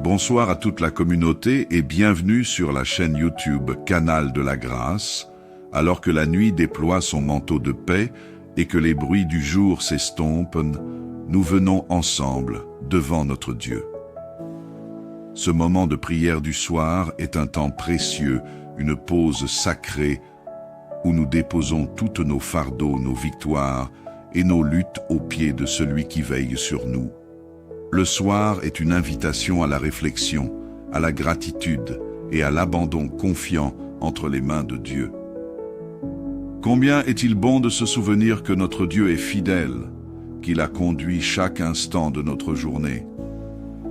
Bonsoir à toute la communauté et bienvenue sur la chaîne YouTube Canal de la Grâce, alors que la nuit déploie son manteau de paix et que les bruits du jour s'estompent, nous venons ensemble devant notre Dieu. Ce moment de prière du soir est un temps précieux, une pause sacrée où nous déposons toutes nos fardeaux, nos victoires et nos luttes aux pieds de celui qui veille sur nous. Le soir est une invitation à la réflexion, à la gratitude et à l'abandon confiant entre les mains de Dieu. Combien est-il bon de se souvenir que notre Dieu est fidèle, qu'il a conduit chaque instant de notre journée,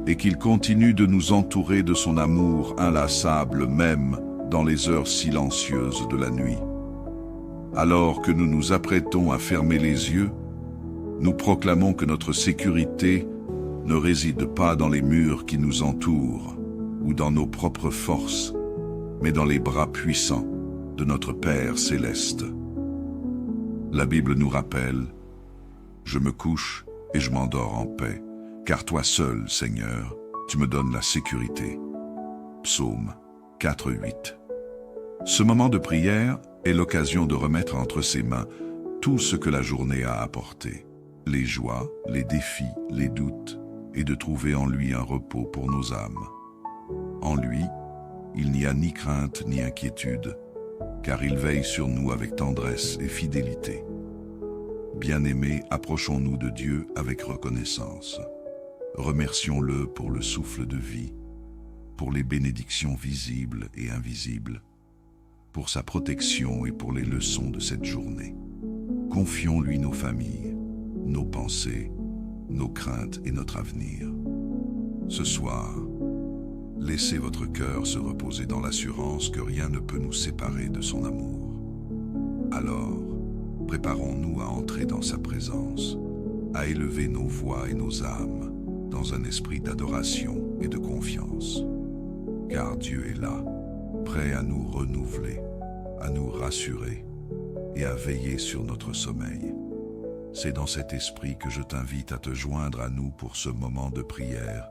et qu'il continue de nous entourer de son amour inlassable même dans les heures silencieuses de la nuit. Alors que nous nous apprêtons à fermer les yeux, nous proclamons que notre sécurité ne réside pas dans les murs qui nous entourent ou dans nos propres forces, mais dans les bras puissants de notre Père céleste. La Bible nous rappelle « Je me couche et je m'endors en paix, car toi seul, Seigneur, tu me donnes la sécurité. » Psaume 4:8. Ce moment de prière est l'occasion de remettre entre ses mains tout ce que la journée a apporté, les joies, les défis, les doutes, et de trouver en lui un repos pour nos âmes. En lui, il n'y a ni crainte ni inquiétude, car il veille sur nous avec tendresse et fidélité. Bien-aimés, approchons-nous de Dieu avec reconnaissance. Remercions-le pour le souffle de vie, pour les bénédictions visibles et invisibles, pour sa protection et pour les leçons de cette journée. Confions-lui nos familles, nos pensées, nos craintes et notre avenir. Ce soir, laissez votre cœur se reposer dans l'assurance que rien ne peut nous séparer de son amour. Alors, préparons-nous à entrer dans sa présence, à élever nos voix et nos âmes dans un esprit d'adoration et de confiance. Car Dieu est là, prêt à nous renouveler, à nous rassurer et à veiller sur notre sommeil. C'est dans cet esprit que je t'invite à te joindre à nous pour ce moment de prière.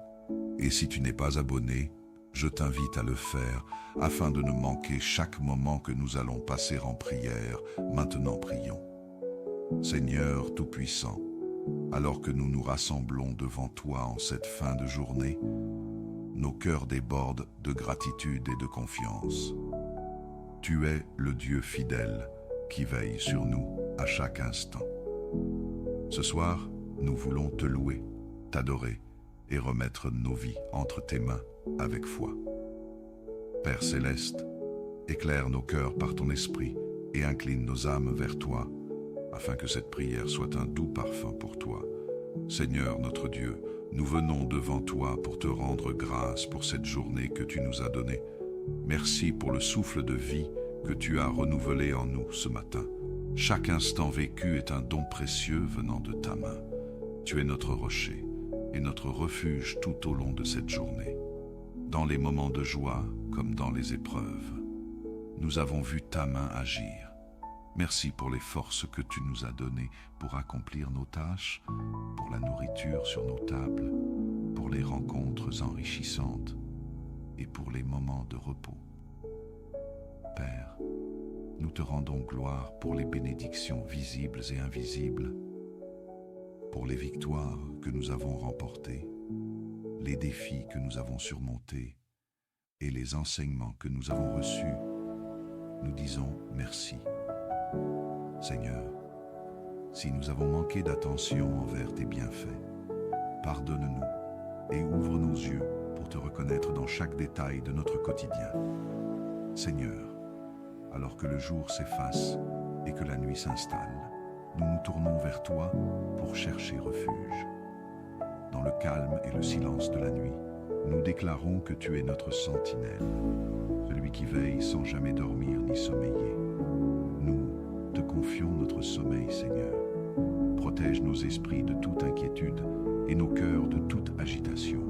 Et si tu n'es pas abonné, je t'invite à le faire afin de ne manquer chaque moment que nous allons passer en prière. Maintenant prions. Seigneur Tout-Puissant, alors que nous nous rassemblons devant toi en cette fin de journée, nos cœurs débordent de gratitude et de confiance. Tu es le Dieu fidèle qui veille sur nous à chaque instant. Ce soir, nous voulons te louer, t'adorer et remettre nos vies entre tes mains avec foi. Père céleste, éclaire nos cœurs par ton esprit et incline nos âmes vers toi, afin que cette prière soit un doux parfum pour toi. Seigneur notre Dieu, nous venons devant toi pour te rendre grâce pour cette journée que tu nous as donnée. Merci pour le souffle de vie que tu as renouvelé en nous ce matin. Chaque instant vécu est un don précieux venant de ta main. Tu es notre rocher et notre refuge tout au long de cette journée. Dans les moments de joie comme dans les épreuves, nous avons vu ta main agir. Merci pour les forces que tu nous as données pour accomplir nos tâches, pour la nourriture sur nos tables, pour les rencontres enrichissantes et pour les moments de repos. Père, nous te rendons gloire pour les bénédictions visibles et invisibles, pour les victoires que nous avons remportées, les défis que nous avons surmontés et les enseignements que nous avons reçus. Nous disons merci. Seigneur, si nous avons manqué d'attention envers tes bienfaits, pardonne-nous et ouvre nos yeux pour te reconnaître dans chaque détail de notre quotidien. Seigneur, alors que le jour s'efface et que la nuit s'installe, nous nous tournons vers toi pour chercher refuge. Dans le calme et le silence de la nuit, nous déclarons que tu es notre sentinelle, celui qui veille sans jamais dormir ni sommeiller. Nous te confions notre sommeil, Seigneur. Protège nos esprits de toute inquiétude et nos cœurs de toute agitation.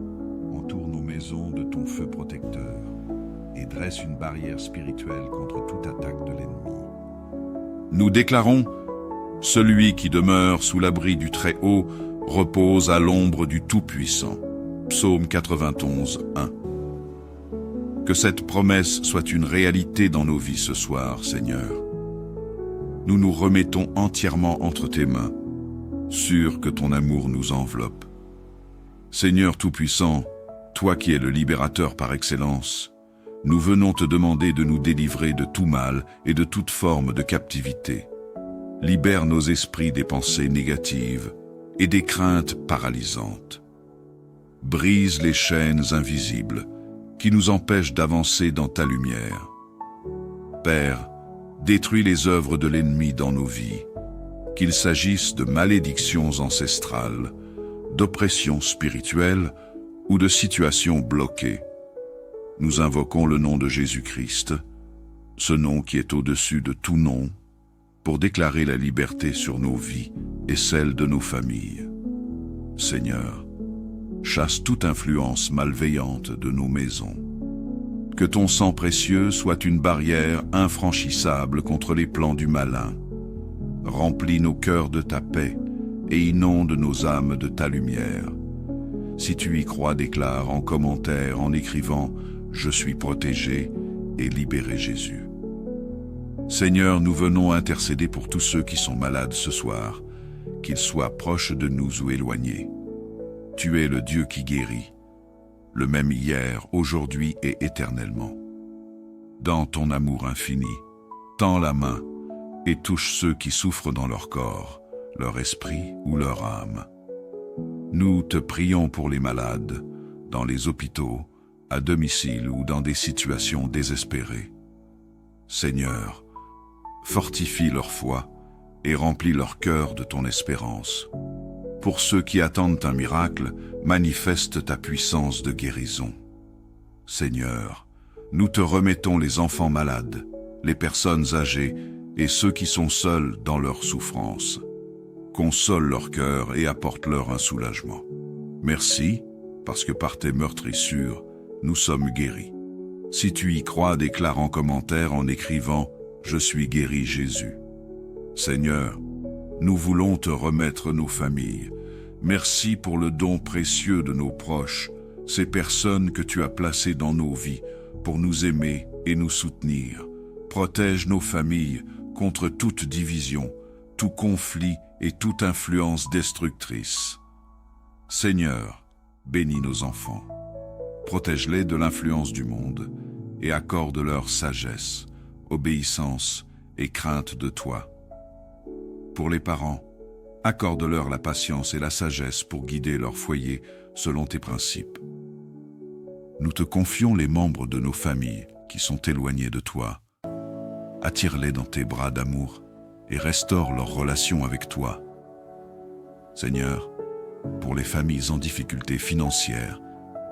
Entoure nos maisons de ton feu protecteur et dresse une barrière spirituelle contre toute attaque de l'ennemi. Nous déclarons « Celui qui demeure sous l'abri du Très-Haut repose à l'ombre du Tout-Puissant ». Psaume 91, 1. Que cette promesse soit une réalité dans nos vies ce soir, Seigneur. Nous nous remettons entièrement entre tes mains, sûrs que ton amour nous enveloppe. Seigneur Tout-Puissant, toi qui es le libérateur par excellence, nous venons te demander de nous délivrer de tout mal et de toute forme de captivité. Libère nos esprits des pensées négatives et des craintes paralysantes. Brise les chaînes invisibles qui nous empêchent d'avancer dans ta lumière. Père, détruis les œuvres de l'ennemi dans nos vies, qu'il s'agisse de malédictions ancestrales, d'oppressions spirituelles ou de situations bloquées. Nous invoquons le nom de Jésus-Christ, ce nom qui est au-dessus de tout nom, pour déclarer la liberté sur nos vies et celle de nos familles. Seigneur, chasse toute influence malveillante de nos maisons. Que ton sang précieux soit une barrière infranchissable contre les plans du malin. Remplis nos cœurs de ta paix et inonde nos âmes de ta lumière. Si tu y crois, déclare en commentaire en écrivant « Je suis protégé » et libéré Jésus. Seigneur, nous venons intercéder pour tous ceux qui sont malades ce soir, qu'ils soient proches de nous ou éloignés. Tu es le Dieu qui guérit, le même hier, aujourd'hui et éternellement. Dans ton amour infini, tends la main et touche ceux qui souffrent dans leur corps, leur esprit ou leur âme. Nous te prions pour les malades, dans les hôpitaux, à domicile ou dans des situations désespérées. Seigneur, fortifie leur foi et remplis leur cœur de ton espérance. Pour ceux qui attendent un miracle, manifeste ta puissance de guérison. Seigneur, nous te remettons les enfants malades, les personnes âgées et ceux qui sont seuls dans leur souffrance. Console leur cœur et apporte-leur un soulagement. Merci, parce que par tes meurtrissures, nous sommes guéris. Si tu y crois, déclare en commentaire en écrivant « Je suis guéri Jésus ». Seigneur, nous voulons te remettre nos familles. Merci pour le don précieux de nos proches, ces personnes que tu as placées dans nos vies pour nous aimer et nous soutenir. Protège nos familles contre toute division, tout conflit et toute influence destructrice. Seigneur, bénis nos enfants. Protège-les de l'influence du monde et accorde-leur sagesse, obéissance et crainte de toi. Pour les parents, accorde-leur la patience et la sagesse pour guider leur foyer selon tes principes. Nous te confions les membres de nos familles qui sont éloignés de toi. Attire-les dans tes bras d'amour et restaure leur relation avec toi. Seigneur, pour les familles en difficulté financière,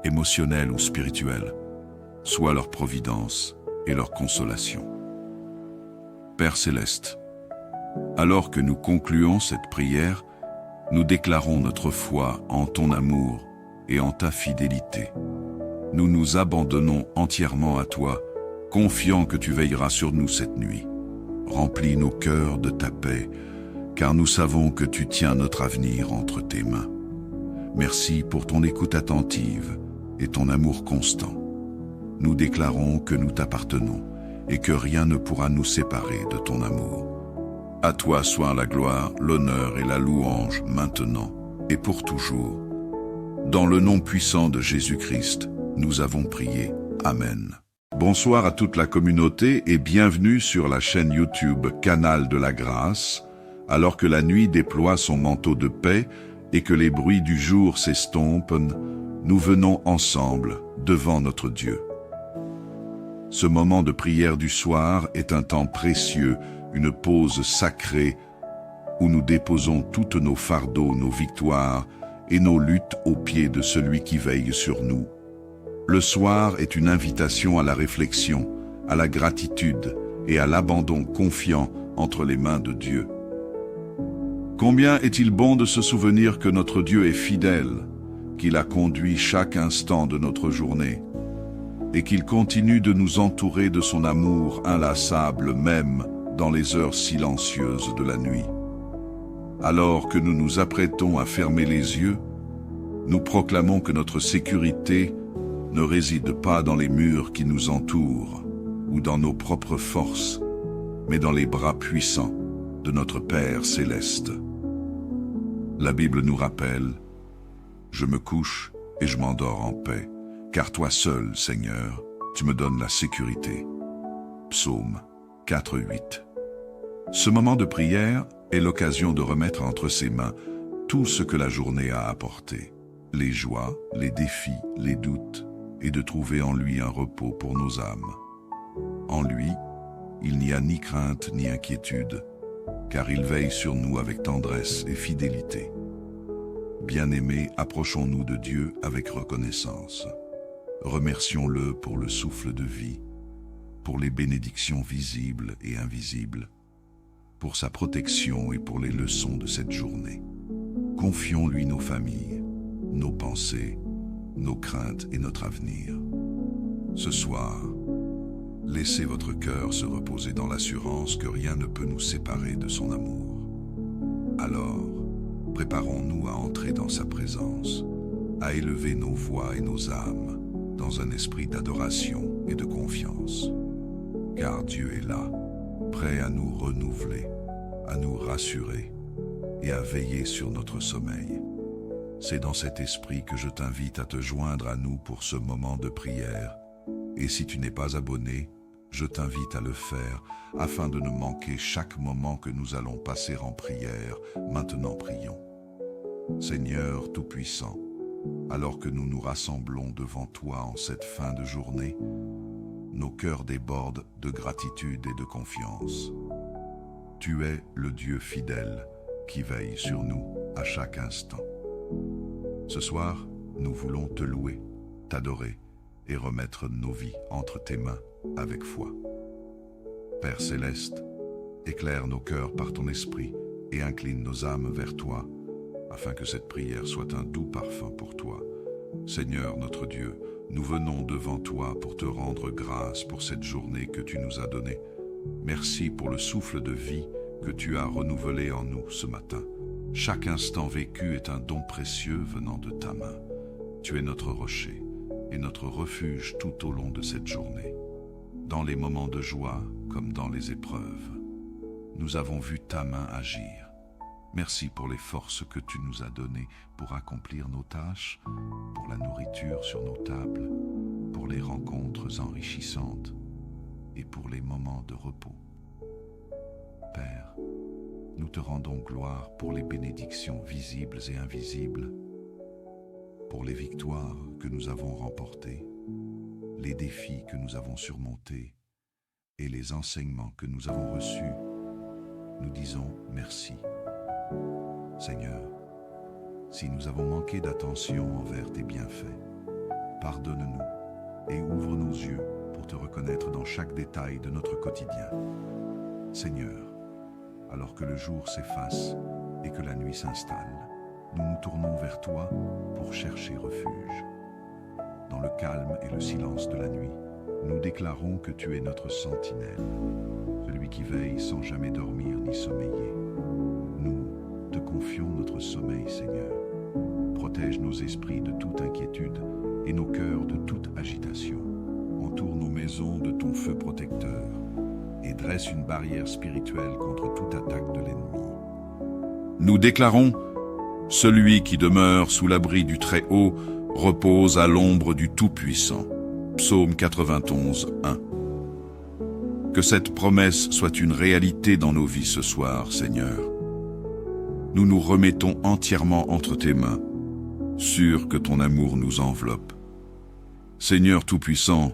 émotionnelle ou spirituelle, sois leur providence et leur consolation. Père Céleste, alors que nous concluons cette prière, nous déclarons notre foi en ton amour et en ta fidélité. Nous nous abandonnons entièrement à toi, confiants que tu veilleras sur nous cette nuit. Remplis nos cœurs de ta paix, car nous savons que tu tiens notre avenir entre tes mains. Merci pour ton écoute attentive et ton amour constant. Nous déclarons que nous t'appartenons et que rien ne pourra nous séparer de ton amour. À toi soit la gloire, l'honneur et la louange maintenant et pour toujours. Dans le nom puissant de Jésus-Christ, nous avons prié. Amen. Bonsoir à toute la communauté et bienvenue sur la chaîne YouTube Canal de la Grâce, alors que la nuit déploie son manteau de paix et que les bruits du jour s'estompent, nous venons ensemble devant notre Dieu. Ce moment de prière du soir est un temps précieux, une pause sacrée où nous déposons toutes nos fardeaux, nos victoires et nos luttes aux pieds de celui qui veille sur nous. Le soir est une invitation à la réflexion, à la gratitude et à l'abandon confiant entre les mains de Dieu. Combien est-il bon de se souvenir que notre Dieu est fidèle, qu'il a conduit chaque instant de notre journée, et qu'il continue de nous entourer de son amour inlassable même dans les heures silencieuses de la nuit. Alors que nous nous apprêtons à fermer les yeux, Nous proclamons que notre sécurité ne réside pas dans les murs qui nous entourent ou dans nos propres forces, mais dans les bras puissants de notre Père céleste. La Bible nous rappelle « Je me couche et je m'endors en paix, car toi seul, Seigneur, tu me donnes la sécurité. » Psaume 4:8. Ce moment de prière est l'occasion de remettre entre ses mains tout ce que la journée a apporté, les joies, les défis, les doutes, et de trouver en lui un repos pour nos âmes. En lui, il n'y a ni crainte ni inquiétude, car il veille sur nous avec tendresse et fidélité. Bien-aimés, approchons-nous de Dieu avec reconnaissance. Remercions-le pour le souffle de vie, pour les bénédictions visibles et invisibles, pour sa protection et pour les leçons de cette journée. Confions-lui nos familles, nos pensées, nos craintes et notre avenir. Ce soir, laissez votre cœur se reposer dans l'assurance que rien ne peut nous séparer de son amour. Alors, préparons-nous à entrer dans sa présence, à élever nos voix et nos âmes dans un esprit d'adoration et de confiance. Car Dieu est là, prêt à nous renouveler, à nous rassurer et à veiller sur notre sommeil. C'est dans cet esprit que je t'invite à te joindre à nous pour ce moment de prière. Et si tu n'es pas abonné, je t'invite à le faire afin de ne manquer chaque moment que nous allons passer en prière. Maintenant prions. Seigneur Tout-Puissant, alors que nous nous rassemblons devant toi en cette fin de journée, nos cœurs débordent de gratitude et de confiance. Tu es le Dieu fidèle qui veille sur nous à chaque instant. Ce soir, nous voulons te louer, t'adorer et remettre nos vies entre tes mains avec foi. Père céleste, éclaire nos cœurs par ton esprit et incline nos âmes vers toi, afin que cette prière soit un doux parfum pour toi. Seigneur notre Dieu, nous venons devant toi pour te rendre grâce pour cette journée que tu nous as donnée. Merci pour le souffle de vie que tu as renouvelé en nous ce matin. Chaque instant vécu est un don précieux venant de ta main. Tu es notre rocher et notre refuge tout au long de cette journée. Dans les moments de joie comme dans les épreuves, nous avons vu ta main agir. Merci pour les forces que tu nous as données pour accomplir nos tâches, pour la nourriture sur nos tables, pour les rencontres enrichissantes et pour les moments de repos. Père, nous te rendons gloire pour les bénédictions visibles et invisibles, pour les victoires que nous avons remportées, les défis que nous avons surmontés et les enseignements que nous avons reçus. Nous disons merci. Seigneur, si nous avons manqué d'attention envers tes bienfaits, pardonne-nous et ouvre nos yeux pour te reconnaître dans chaque détail de notre quotidien. Seigneur, alors que le jour s'efface et que la nuit s'installe, nous nous tournons vers toi pour chercher refuge. Dans le calme et le silence de la nuit, nous déclarons que tu es notre sentinelle, celui qui veille sans jamais dormir ni sommeiller. Nous te confions notre sommeil, Seigneur. Protège nos esprits de toute inquiétude et nos cœurs de toute agitation. Entoure nos maisons de ton feu protecteur et dresse une barrière spirituelle contre toute attaque de l'ennemi. Nous déclarons « Celui qui demeure sous l'abri du Très-Haut repose à l'ombre du Tout-Puissant » Psaume 91, 1. Que cette promesse soit une réalité dans nos vies ce soir, Seigneur. Nous nous remettons entièrement entre tes mains, sûrs que ton amour nous enveloppe. Seigneur Tout-Puissant,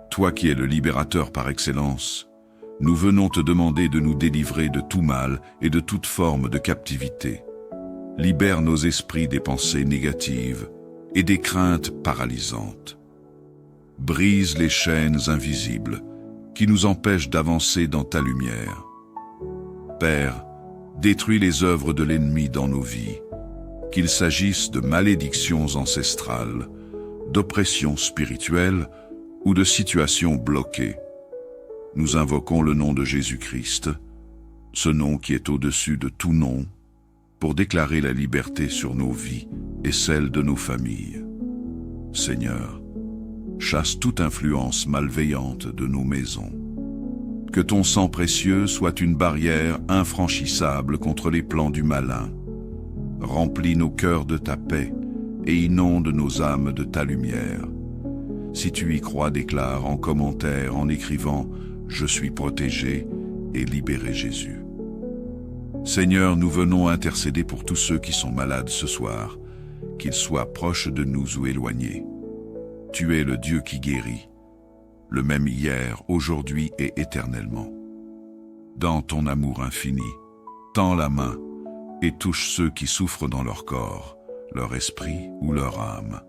toi qui es le libérateur par excellence, nous venons te demander de nous délivrer de tout mal et de toute forme de captivité. Libère nos esprits des pensées négatives et des craintes paralysantes. Brise les chaînes invisibles qui nous empêchent d'avancer dans ta lumière. Père, détruis les œuvres de l'ennemi dans nos vies, qu'il s'agisse de malédictions ancestrales, d'oppressions spirituelles ou de situations bloquées. Nous invoquons le nom de Jésus-Christ, ce nom qui est au-dessus de tout nom, pour déclarer la liberté sur nos vies et celle de nos familles. Seigneur, chasse toute influence malveillante de nos maisons. Que ton sang précieux soit une barrière infranchissable contre les plans du malin. Remplis nos cœurs de ta paix et inonde nos âmes de ta lumière. Si tu y crois, déclare en commentaire en écrivant « Je suis protégé » et libéré Jésus. Seigneur, nous venons intercéder pour tous ceux qui sont malades ce soir, qu'ils soient proches de nous ou éloignés. Tu es le Dieu qui guérit, le même hier, aujourd'hui et éternellement. Dans ton amour infini, tends la main et touche ceux qui souffrent dans leur corps, leur esprit ou leur âme.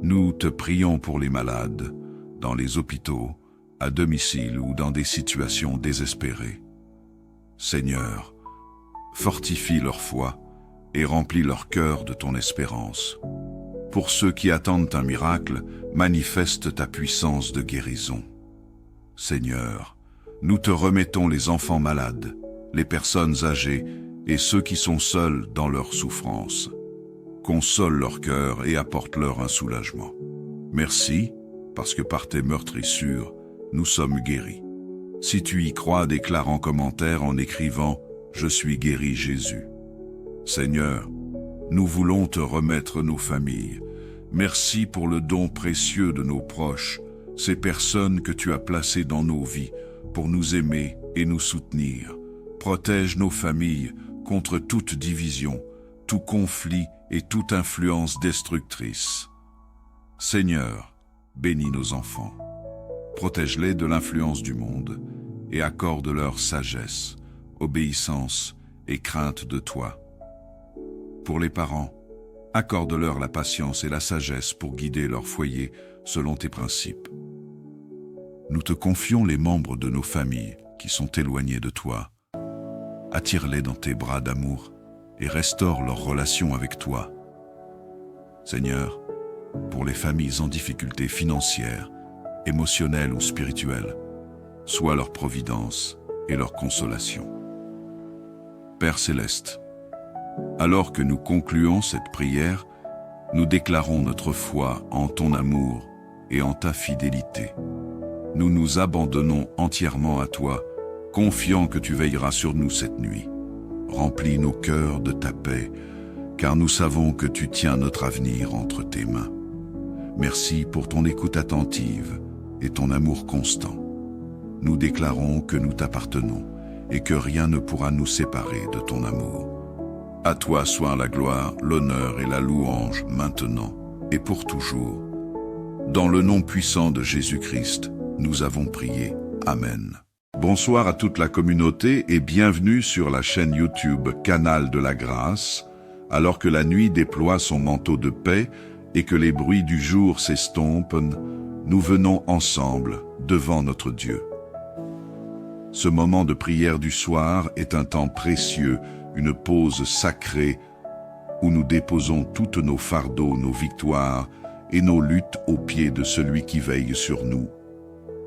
Nous te prions pour les malades, dans les hôpitaux, à domicile ou dans des situations désespérées. Seigneur, fortifie leur foi et remplis leur cœur de ton espérance. Pour ceux qui attendent un miracle, manifeste ta puissance de guérison. Seigneur, nous te remettons les enfants malades, les personnes âgées et ceux qui sont seuls dans leur souffrance. Console leur cœur et apporte-leur un soulagement. Merci, parce que par tes meurtrissures, nous sommes guéris. Si tu y crois, déclare en commentaire en écrivant « Je suis guéri Jésus ». Seigneur, nous voulons te remettre nos familles. Merci pour le don précieux de nos proches, ces personnes que tu as placées dans nos vies pour nous aimer et nous soutenir. Protège nos familles contre toute division, tout conflit et toute influence destructrice. Seigneur, bénis nos enfants. Protège-les de l'influence du monde et accorde-leur sagesse, obéissance et crainte de toi. Pour les parents, accorde-leur la patience et la sagesse pour guider leur foyer selon tes principes. Nous te confions les membres de nos familles qui sont éloignés de toi. Attire-les dans tes bras d'amour et restaure leur relation avec toi. Seigneur, pour les familles en difficulté financière, émotionnelle ou spirituelle, sois leur providence et leur consolation. Père céleste, alors que nous concluons cette prière, nous déclarons notre foi en ton amour et en ta fidélité. Nous nous abandonnons entièrement à toi, confiants que tu veilleras sur nous cette nuit. Remplis nos cœurs de ta paix, car nous savons que tu tiens notre avenir entre tes mains. Merci pour ton écoute attentive et ton amour constant. Nous déclarons que nous t'appartenons et que rien ne pourra nous séparer de ton amour. À toi soit la gloire, l'honneur et la louange maintenant et pour toujours. Dans le nom puissant de Jésus-Christ, nous avons prié. Amen. Bonsoir à toute la communauté et bienvenue sur la chaîne YouTube Canal de la Grâce, alors que la nuit déploie son manteau de paix et que les bruits du jour s'estompent, nous venons ensemble devant notre Dieu. Ce moment de prière du soir est un temps précieux, une pause sacrée où nous déposons toutes nos fardeaux, nos victoires et nos luttes aux pieds de celui qui veille sur nous.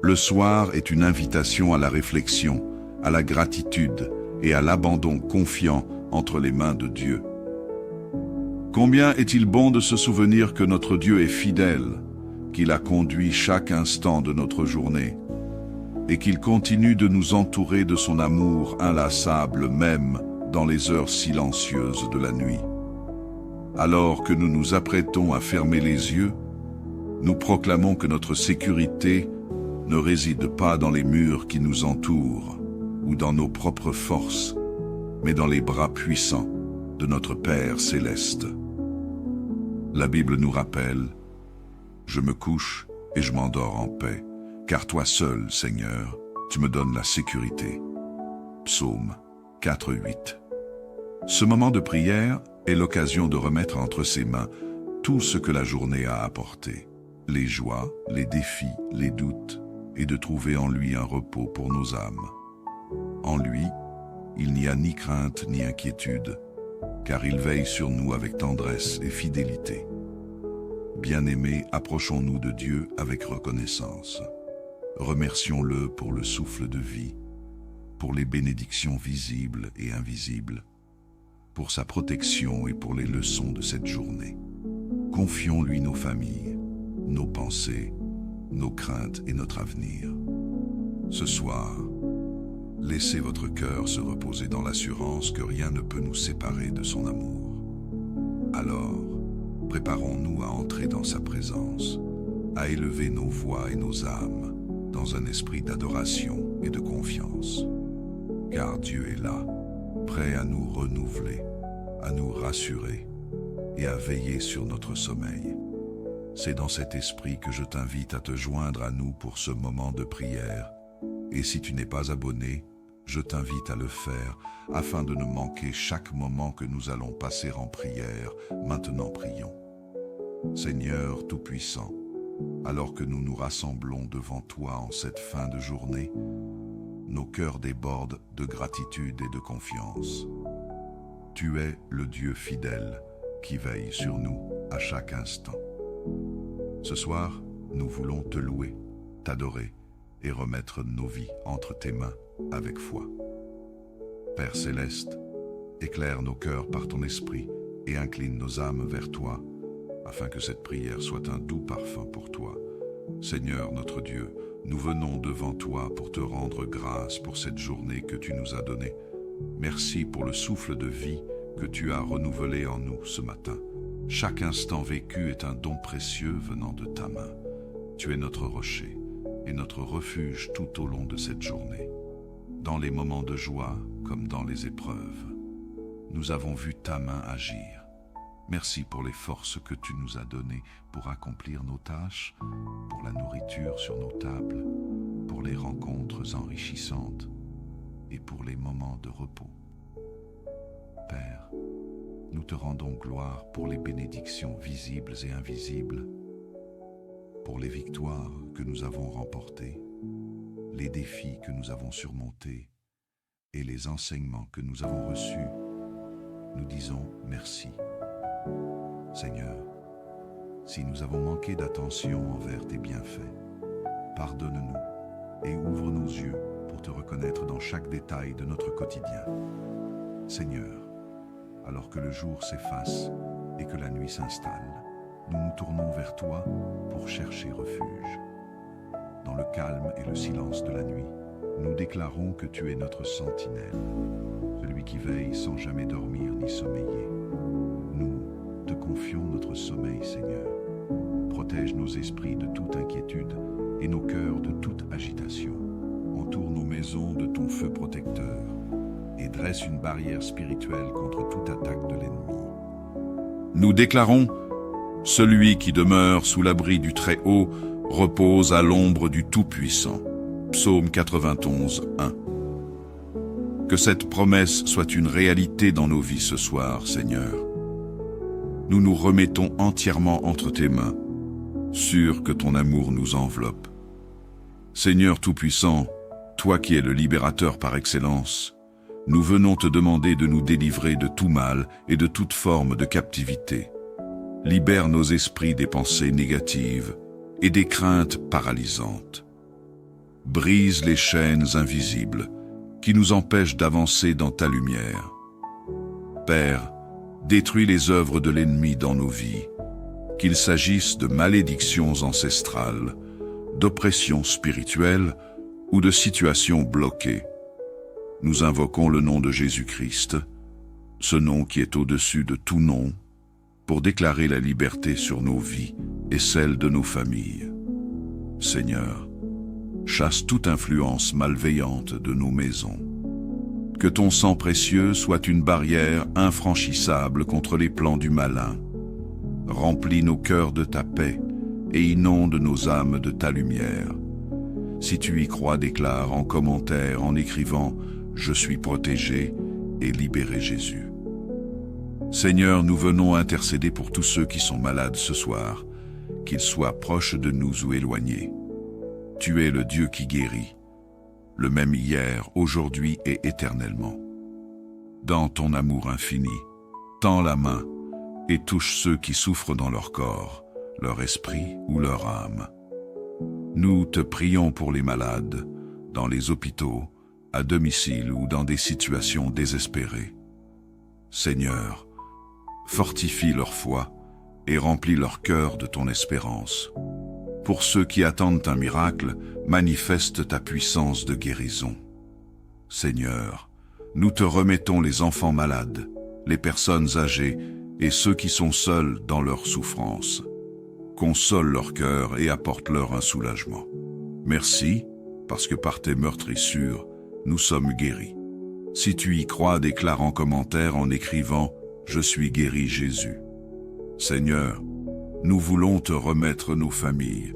Le soir est une invitation à la réflexion, à la gratitude et à l'abandon confiant entre les mains de Dieu. Combien est-il bon de se souvenir que notre Dieu est fidèle, qu'il a conduit chaque instant de notre journée, et qu'il continue de nous entourer de son amour inlassable même dans les heures silencieuses de la nuit. Alors que nous nous apprêtons à fermer les yeux, nous proclamons que notre sécurité ne réside pas dans les murs qui nous entourent ou dans nos propres forces, mais dans les bras puissants de notre Père céleste. La Bible nous rappelle « Je me couche et je m'endors en paix, car toi seul, Seigneur, tu me donnes la sécurité. » Psaume 4:8. Ce moment de prière est l'occasion de remettre entre ses mains tout ce que la journée a apporté, les joies, les défis, les doutes, et de trouver en lui un repos pour nos âmes. En lui, il n'y a ni crainte ni inquiétude, car il veille sur nous avec tendresse et fidélité. Bien-aimés, approchons-nous de Dieu avec reconnaissance. Remercions-le pour le souffle de vie, pour les bénédictions visibles et invisibles, pour sa protection et pour les leçons de cette journée. Confions-lui nos familles, nos pensées, nos craintes et notre avenir. Ce soir, laissez votre cœur se reposer dans l'assurance que rien ne peut nous séparer de son amour. Alors, préparons-nous à entrer dans sa présence, à élever nos voix et nos âmes dans un esprit d'adoration et de confiance. Car Dieu est là, prêt à nous renouveler, à nous rassurer et à veiller sur notre sommeil. C'est dans cet esprit que je t'invite à te joindre à nous pour ce moment de prière. Et si tu n'es pas abonné, je t'invite à le faire afin de ne manquer chaque moment que nous allons passer en prière. Maintenant prions. Seigneur Tout-Puissant, alors que nous nous rassemblons devant toi en cette fin de journée, nos cœurs débordent de gratitude et de confiance. Tu es le Dieu fidèle qui veille sur nous à chaque instant. Ce soir, nous voulons te louer, t'adorer et remettre nos vies entre tes mains avec foi. Père céleste, éclaire nos cœurs par ton esprit et incline nos âmes vers toi, afin que cette prière soit un doux parfum pour toi. Seigneur notre Dieu, nous venons devant toi pour te rendre grâce pour cette journée que tu nous as donnée. Merci pour le souffle de vie que tu as renouvelé en nous ce matin. Chaque instant vécu est un don précieux venant de ta main. Tu es notre rocher et notre refuge tout au long de cette journée. Dans les moments de joie comme dans les épreuves, nous avons vu ta main agir. Merci pour les forces que tu nous as données pour accomplir nos tâches, pour la nourriture sur nos tables, pour les rencontres enrichissantes et pour les moments de repos. Père, nous te rendons gloire pour les bénédictions visibles et invisibles, pour les victoires que nous avons remportées, les défis que nous avons surmontés et les enseignements que nous avons reçus. Nous disons merci. Seigneur, si nous avons manqué d'attention envers tes bienfaits, pardonne-nous et ouvre nos yeux pour te reconnaître dans chaque détail de notre quotidien. Seigneur, alors que le jour s'efface et que la nuit s'installe, nous nous tournons vers toi pour chercher refuge. Dans le calme et le silence de la nuit, nous déclarons que tu es notre sentinelle, celui qui veille sans jamais dormir ni sommeiller. Nous te confions notre sommeil, Seigneur. Protège nos esprits de toute inquiétude et nos cœurs de toute agitation. Entoure nos maisons de ton feu protecteur et dresse une barrière spirituelle contre toute attaque de l'ennemi. Nous déclarons: celui qui demeure sous l'abri du Très-Haut repose à l'ombre du Tout-Puissant. Psaume 91, 1. Que cette promesse soit une réalité dans nos vies ce soir, Seigneur. Nous nous remettons entièrement entre tes mains, sûrs que ton amour nous enveloppe. Seigneur Tout-Puissant, toi qui es le libérateur par excellence, nous venons te demander de nous délivrer de tout mal et de toute forme de captivité. Libère nos esprits des pensées négatives et des craintes paralysantes. Brise les chaînes invisibles qui nous empêchent d'avancer dans ta lumière. Père, détruis les œuvres de l'ennemi dans nos vies, qu'il s'agisse de malédictions ancestrales, d'oppressions spirituelles ou de situations bloquées. Nous invoquons le nom de Jésus-Christ, ce nom qui est au-dessus de tout nom, pour déclarer la liberté sur nos vies et celle de nos familles. Seigneur, chasse toute influence malveillante de nos maisons. Que ton sang précieux soit une barrière infranchissable contre les plans du malin. Remplis nos cœurs de ta paix et inonde nos âmes de ta lumière. Si tu y crois, déclare en commentaire en écrivant « Je suis protégé » et libéré Jésus. Seigneur, nous venons intercéder pour tous ceux qui sont malades ce soir, qu'ils soient proches de nous ou éloignés. Tu es le Dieu qui guérit, le même hier, aujourd'hui et éternellement. Dans ton amour infini, tends la main et touche ceux qui souffrent dans leur corps, leur esprit ou leur âme. Nous te prions pour les malades, dans les hôpitaux, à domicile ou dans des situations désespérées. Seigneur, fortifie leur foi et remplis leur cœur de ton espérance. Pour ceux qui attendent un miracle, manifeste ta puissance de guérison. Seigneur, nous te remettons les enfants malades, les personnes âgées et ceux qui sont seuls dans leur souffrance. Console leur cœur et apporte-leur un soulagement. Merci, parce que par tes meurtrissures, nous sommes guéris. Si tu y crois, déclare en commentaire en écrivant « Je suis guéri Jésus ». Seigneur, nous voulons te remettre nos familles.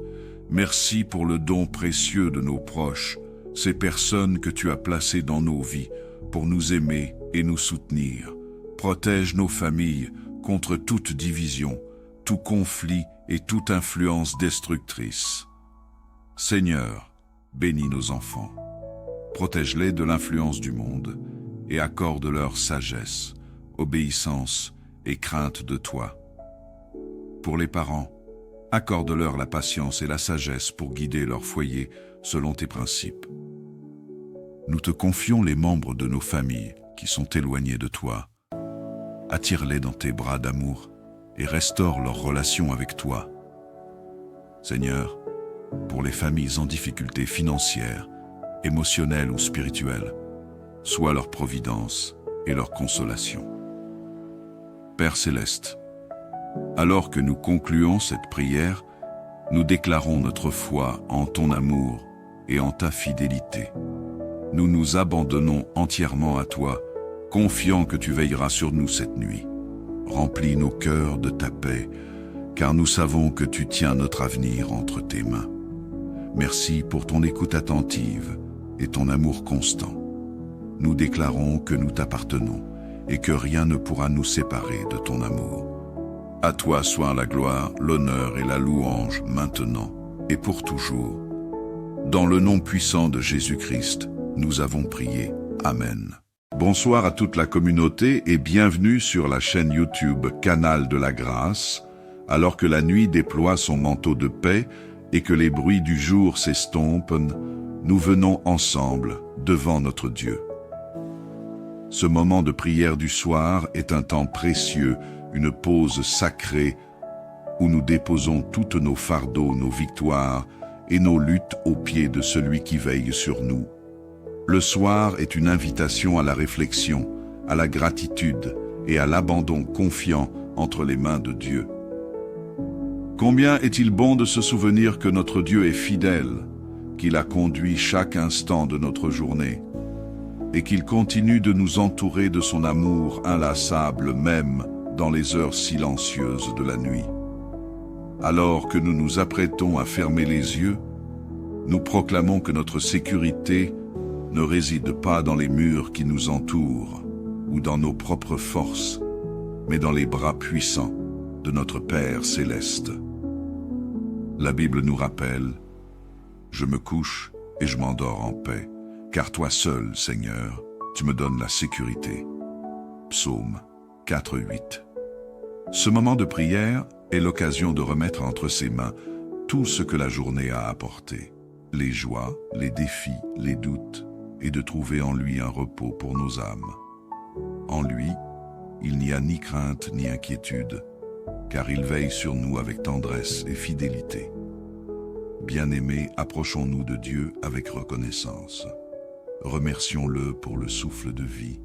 Merci pour le don précieux de nos proches, ces personnes que tu as placées dans nos vies pour nous aimer et nous soutenir. Protège nos familles contre toute division, tout conflit et toute influence destructrice. Seigneur, bénis nos enfants. Protège-les de l'influence du monde et accorde-leur sagesse, obéissance et crainte de toi. Pour les parents, accorde-leur la patience et la sagesse pour guider leur foyer selon tes principes. Nous te confions les membres de nos familles qui sont éloignés de toi. Attire-les dans tes bras d'amour et restaure leur relation avec toi. Seigneur, pour les familles en difficulté financière, émotionnelle ou spirituelle, sois leur providence et leur consolation. Père céleste, alors que nous concluons cette prière, nous déclarons notre foi en ton amour et en ta fidélité. Nous nous abandonnons entièrement à toi, confiants que tu veilleras sur nous cette nuit. Remplis nos cœurs de ta paix, car nous savons que tu tiens notre avenir entre tes mains. Merci pour ton écoute attentive et ton amour constant. Nous déclarons que nous t'appartenons et que rien ne pourra nous séparer de ton amour. À toi soit la gloire, l'honneur et la louange maintenant et pour toujours. Dans le nom puissant de Jésus-Christ, nous avons prié. Amen. Bonsoir à toute la communauté et bienvenue sur la chaîne YouTube Canal de la Grâce, alors que la nuit déploie son manteau de paix et que les bruits du jour s'estompent, nous venons ensemble devant notre Dieu. Ce moment de prière du soir est un temps précieux, une pause sacrée où nous déposons toutes nos fardeaux, nos victoires et nos luttes aux pieds de celui qui veille sur nous. Le soir est une invitation à la réflexion, à la gratitude et à l'abandon confiant entre les mains de Dieu. Combien est-il bon de se souvenir que notre Dieu est fidèle, qu'il a conduit chaque instant de notre journée, et qu'il continue de nous entourer de son amour inlassable même dans les heures silencieuses de la nuit. Alors que nous nous apprêtons à fermer les yeux, nous proclamons que notre sécurité ne réside pas dans les murs qui nous entourent ou dans nos propres forces, mais dans les bras puissants de notre Père céleste. La Bible nous rappelle « Je me couche et je m'endors en paix, car toi seul, Seigneur, tu me donnes la sécurité. » Psaume 4:8. Ce moment de prière est l'occasion de remettre entre ses mains tout ce que la journée a apporté, les joies, les défis, les doutes, et de trouver en lui un repos pour nos âmes. En lui, il n'y a ni crainte ni inquiétude, car il veille sur nous avec tendresse et fidélité. Bien-aimés, approchons-nous de Dieu avec reconnaissance. Remercions-le pour le souffle de vie,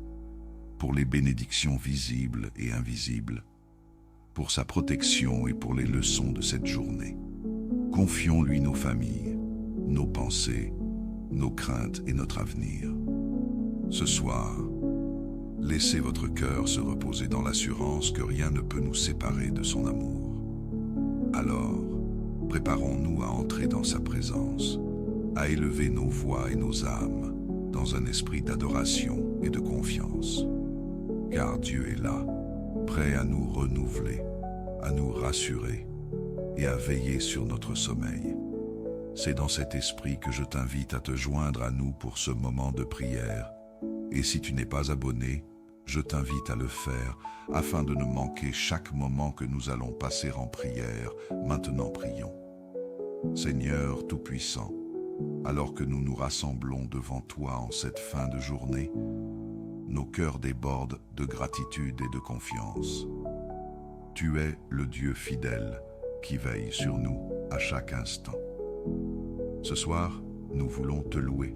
pour les bénédictions visibles et invisibles, pour sa protection et pour les leçons de cette journée. Confions-lui nos familles, nos pensées, nos craintes et notre avenir. Ce soir, laissez votre cœur se reposer dans l'assurance que rien ne peut nous séparer de son amour. Alors, préparons-nous à entrer dans sa présence, à élever nos voix et nos âmes dans un esprit d'adoration et de confiance. Car Dieu est là, prêt à nous renouveler, à nous rassurer et à veiller sur notre sommeil. C'est dans cet esprit que je t'invite à te joindre à nous pour ce moment de prière. Et si tu n'es pas abonné, je t'invite à le faire afin de ne manquer chaque moment que nous allons passer en prière. Maintenant prions. Seigneur Tout-Puissant, alors que nous nous rassemblons devant toi en cette fin de journée, nos cœurs débordent de gratitude et de confiance. Tu es le Dieu fidèle qui veille sur nous à chaque instant. Ce soir, nous voulons te louer,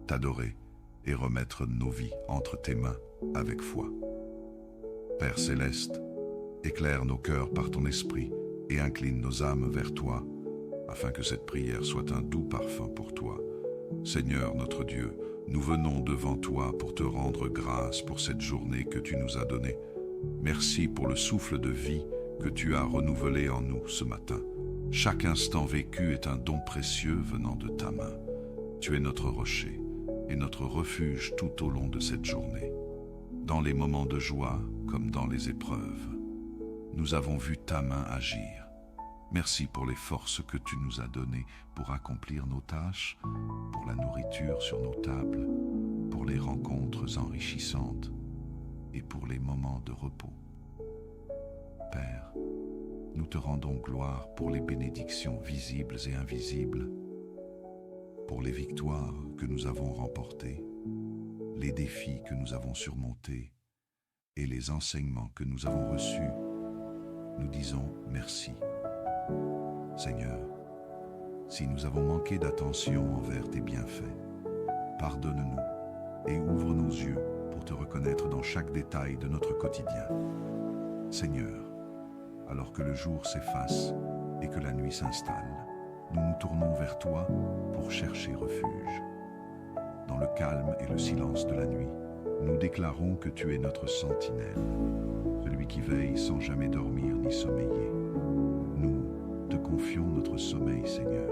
t'adorer et remettre nos vies entre tes mains avec foi. Père céleste, éclaire nos cœurs par ton esprit et incline nos âmes vers toi, afin que cette prière soit un doux parfum pour toi. Seigneur notre Dieu, nous venons devant toi pour te rendre grâce pour cette journée que tu nous as donnée. Merci pour le souffle de vie que tu as renouvelé en nous ce matin. Chaque instant vécu est un don précieux venant de ta main. Tu es notre rocher et notre refuge tout au long de cette journée. Dans les moments de joie comme dans les épreuves, nous avons vu ta main agir. Merci pour les forces que tu nous as données pour accomplir nos tâches, pour la nourriture sur nos tables, pour les rencontres enrichissantes et pour les moments de repos. Père, nous te rendons gloire pour les bénédictions visibles et invisibles, pour les victoires que nous avons remportées, les défis que nous avons surmontés et les enseignements que nous avons reçus. Nous disons merci. Seigneur, si nous avons manqué d'attention envers tes bienfaits, pardonne-nous et ouvre nos yeux pour te reconnaître dans chaque détail de notre quotidien. Seigneur, alors que le jour s'efface et que la nuit s'installe, nous nous tournons vers toi pour chercher refuge. Dans le calme et le silence de la nuit, nous déclarons que tu es notre sentinelle, celui qui veille sans jamais dormir ni sommeiller. Nous te confions notre sommeil, Seigneur.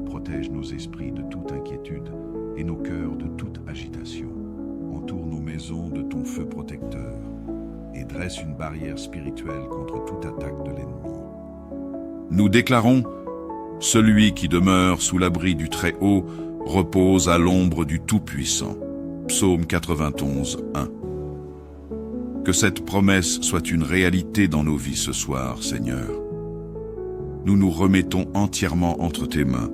Protège nos esprits de toute inquiétude et nos cœurs de toute agitation. Entoure nos maisons de ton feu protecteur et dresse une barrière spirituelle contre toute attaque de l'ennemi. Nous déclarons, celui qui demeure sous l'abri du Très-Haut repose à l'ombre du Tout-Puissant. Psaume 91, 1. Que cette promesse soit une réalité dans nos vies ce soir, Seigneur. Nous nous remettons entièrement entre tes mains,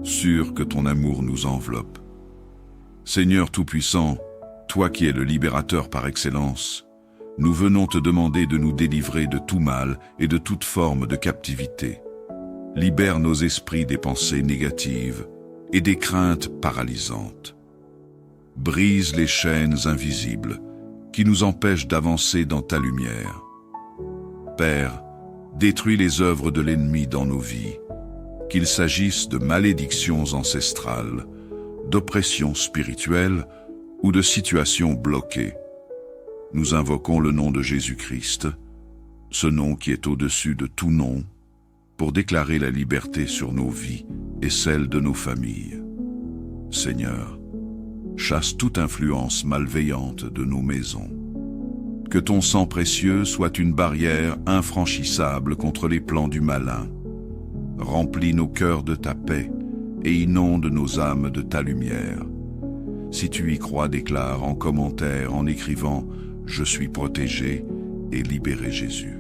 sûrs que ton amour nous enveloppe. Seigneur Tout-Puissant, toi qui es le libérateur par excellence, nous venons te demander de nous délivrer de tout mal et de toute forme de captivité. Libère nos esprits des pensées négatives et des craintes paralysantes. Brise les chaînes invisibles qui nous empêchent d'avancer dans ta lumière. Père, détruis les œuvres de l'ennemi dans nos vies, qu'il s'agisse de malédictions ancestrales, d'oppressions spirituelles ou de situations bloquées. Nous invoquons le nom de Jésus-Christ, ce nom qui est au-dessus de tout nom, pour déclarer la liberté sur nos vies et celle de nos familles. Seigneur, chasse toute influence malveillante de nos maisons. Que ton sang précieux soit une barrière infranchissable contre les plans du malin. Remplis nos cœurs de ta paix et inonde nos âmes de ta lumière. Si tu y crois, déclare en commentaire en écrivant « Je suis protégé » et libéré Jésus.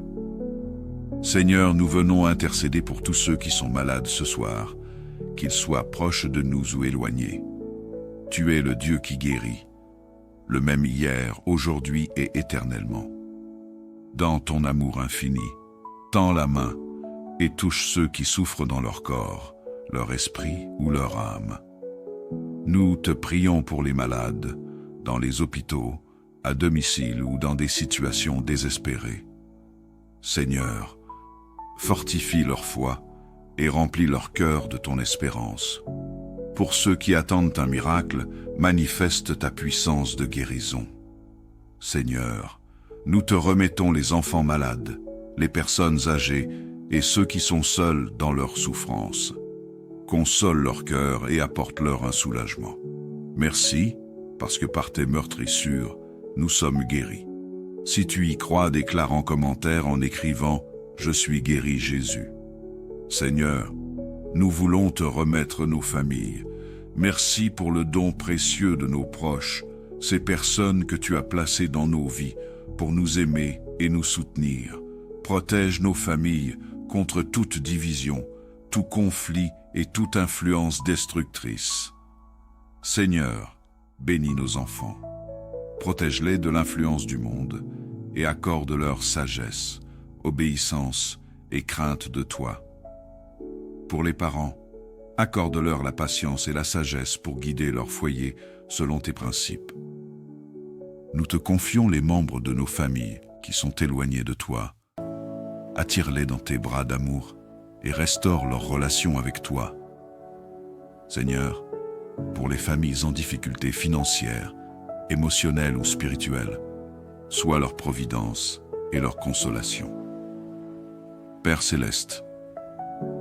Seigneur, nous venons intercéder pour tous ceux qui sont malades ce soir, qu'ils soient proches de nous ou éloignés. Tu es le Dieu qui guérit, le même hier, aujourd'hui et éternellement. Dans ton amour infini, tends la main et touche ceux qui souffrent dans leur corps, leur esprit ou leur âme. Nous te prions pour les malades, dans les hôpitaux, à domicile ou dans des situations désespérées. Seigneur, fortifie leur foi et remplis leur cœur de ton espérance. Pour ceux qui attendent un miracle, manifeste ta puissance de guérison. Seigneur, nous te remettons les enfants malades, les personnes âgées et ceux qui sont seuls dans leur souffrance. Console leur cœur et apporte-leur un soulagement. Merci, parce que par tes meurtrissures, nous sommes guéris. Si tu y crois, déclare en commentaire en écrivant « Je suis guéri Jésus ». Seigneur, nous voulons te remettre nos familles. Merci pour le don précieux de nos proches, ces personnes que tu as placées dans nos vies pour nous aimer et nous soutenir. Protège nos familles contre toute division, tout conflit et toute influence destructrice. Seigneur, bénis nos enfants. Protège-les de l'influence du monde et accorde-leur sagesse, obéissance et crainte de toi. Pour les parents, accorde-leur la patience et la sagesse pour guider leur foyer selon tes principes. Nous te confions les membres de nos familles qui sont éloignés de toi. Attire-les dans tes bras d'amour et restaure leur relation avec toi. Seigneur, pour les familles en difficulté financière, émotionnelle ou spirituelle, sois leur providence et leur consolation. Père céleste,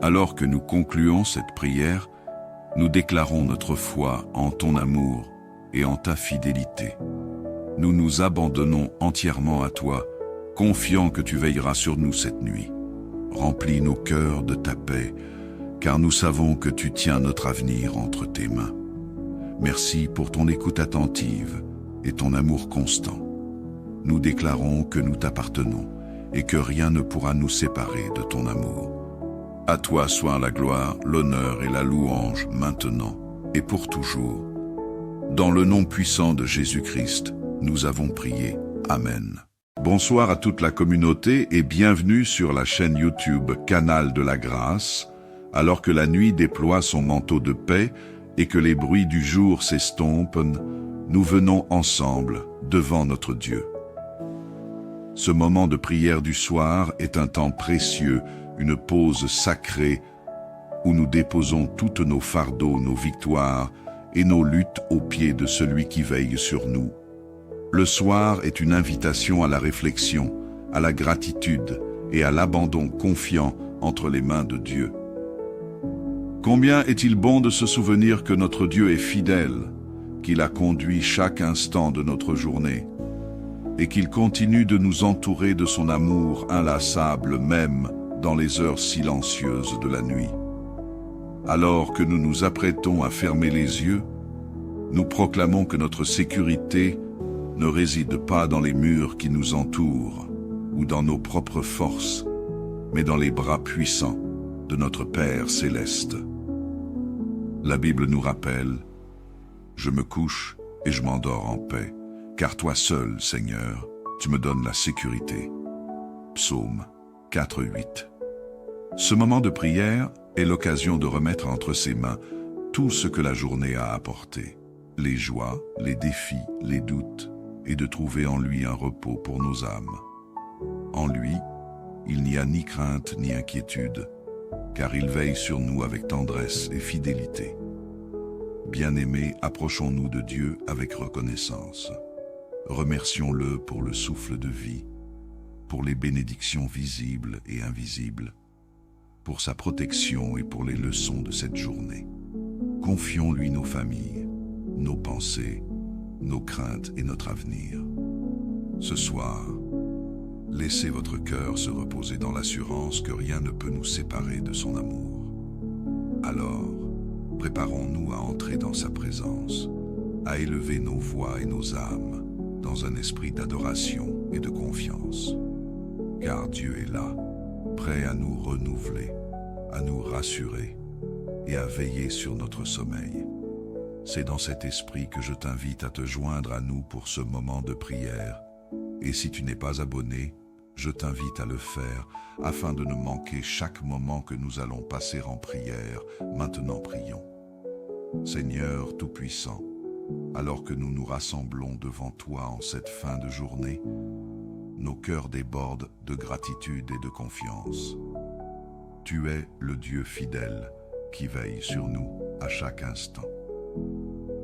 alors que nous concluons cette prière, nous déclarons notre foi en ton amour et en ta fidélité. Nous nous abandonnons entièrement à toi, confiants que tu veilleras sur nous cette nuit. Remplis nos cœurs de ta paix, car nous savons que tu tiens notre avenir entre tes mains. Merci pour ton écoute attentive et ton amour constant. Nous déclarons que nous t'appartenons et que rien ne pourra nous séparer de ton amour. À toi soit la gloire, l'honneur et la louange maintenant et pour toujours. Dans le nom puissant de Jésus-Christ, nous avons prié. Amen. Bonsoir à toute la communauté et bienvenue sur la chaîne YouTube Canal de la Grâce, alors que la nuit déploie son manteau de paix et que les bruits du jour s'estompent, nous venons ensemble devant notre Dieu. Ce moment de prière du soir est un temps précieux, une pause sacrée où nous déposons toutes nos fardeaux, nos victoires et nos luttes aux pieds de celui qui veille sur nous. Le soir est une invitation à la réflexion, à la gratitude et à l'abandon confiant entre les mains de Dieu. Combien est-il bon de se souvenir que notre Dieu est fidèle, qu'il a conduit chaque instant de notre journée, et qu'il continue de nous entourer de son amour inlassable même dans les heures silencieuses de la nuit. Alors que nous nous apprêtons à fermer les yeux, nous proclamons que notre sécurité ne réside pas dans les murs qui nous entourent ou dans nos propres forces, mais dans les bras puissants de notre Père céleste. La Bible nous rappelle « Je me couche et je m'endors en paix, car toi seul, Seigneur, tu me donnes la sécurité. » Psaume 4:8. Ce moment de prière est l'occasion de remettre entre ses mains tout ce que la journée a apporté, les joies, les défis, les doutes, et de trouver en lui un repos pour nos âmes. En lui, il n'y a ni crainte ni inquiétude, car il veille sur nous avec tendresse et fidélité. Bien-aimés, approchons-nous de Dieu avec reconnaissance. Remercions-le pour le souffle de vie, pour les bénédictions visibles et invisibles, pour sa protection et pour les leçons de cette journée. Confions-lui nos familles, nos pensées, nos craintes et notre avenir. Ce soir, laissez votre cœur se reposer dans l'assurance que rien ne peut nous séparer de son amour. Alors, préparons-nous à entrer dans sa présence, à élever nos voix et nos âmes dans un esprit d'adoration et de confiance. Car Dieu est là, prêt à nous renouveler, à nous rassurer et à veiller sur notre sommeil. C'est dans cet esprit que je t'invite à te joindre à nous pour ce moment de prière. Et si tu n'es pas abonné, je t'invite à le faire afin de ne manquer chaque moment que nous allons passer en prière. Maintenant prions. Seigneur Tout-Puissant, alors que nous nous rassemblons devant toi en cette fin de journée, nos cœurs débordent de gratitude et de confiance. Tu es le Dieu fidèle qui veille sur nous à chaque instant.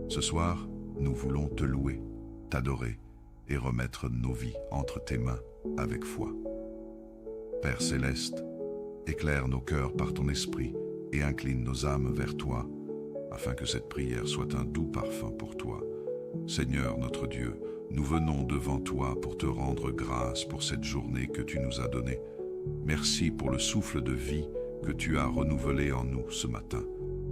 Ce soir, nous voulons te louer, t'adorer et remettre nos vies entre tes mains avec foi. Père céleste, éclaire nos cœurs par ton esprit et incline nos âmes vers toi, afin que cette prière soit un doux parfum pour toi. Seigneur notre Dieu, nous venons devant toi pour te rendre grâce pour cette journée que tu nous as donnée. Merci pour le souffle de vie que tu as renouvelé en nous ce matin.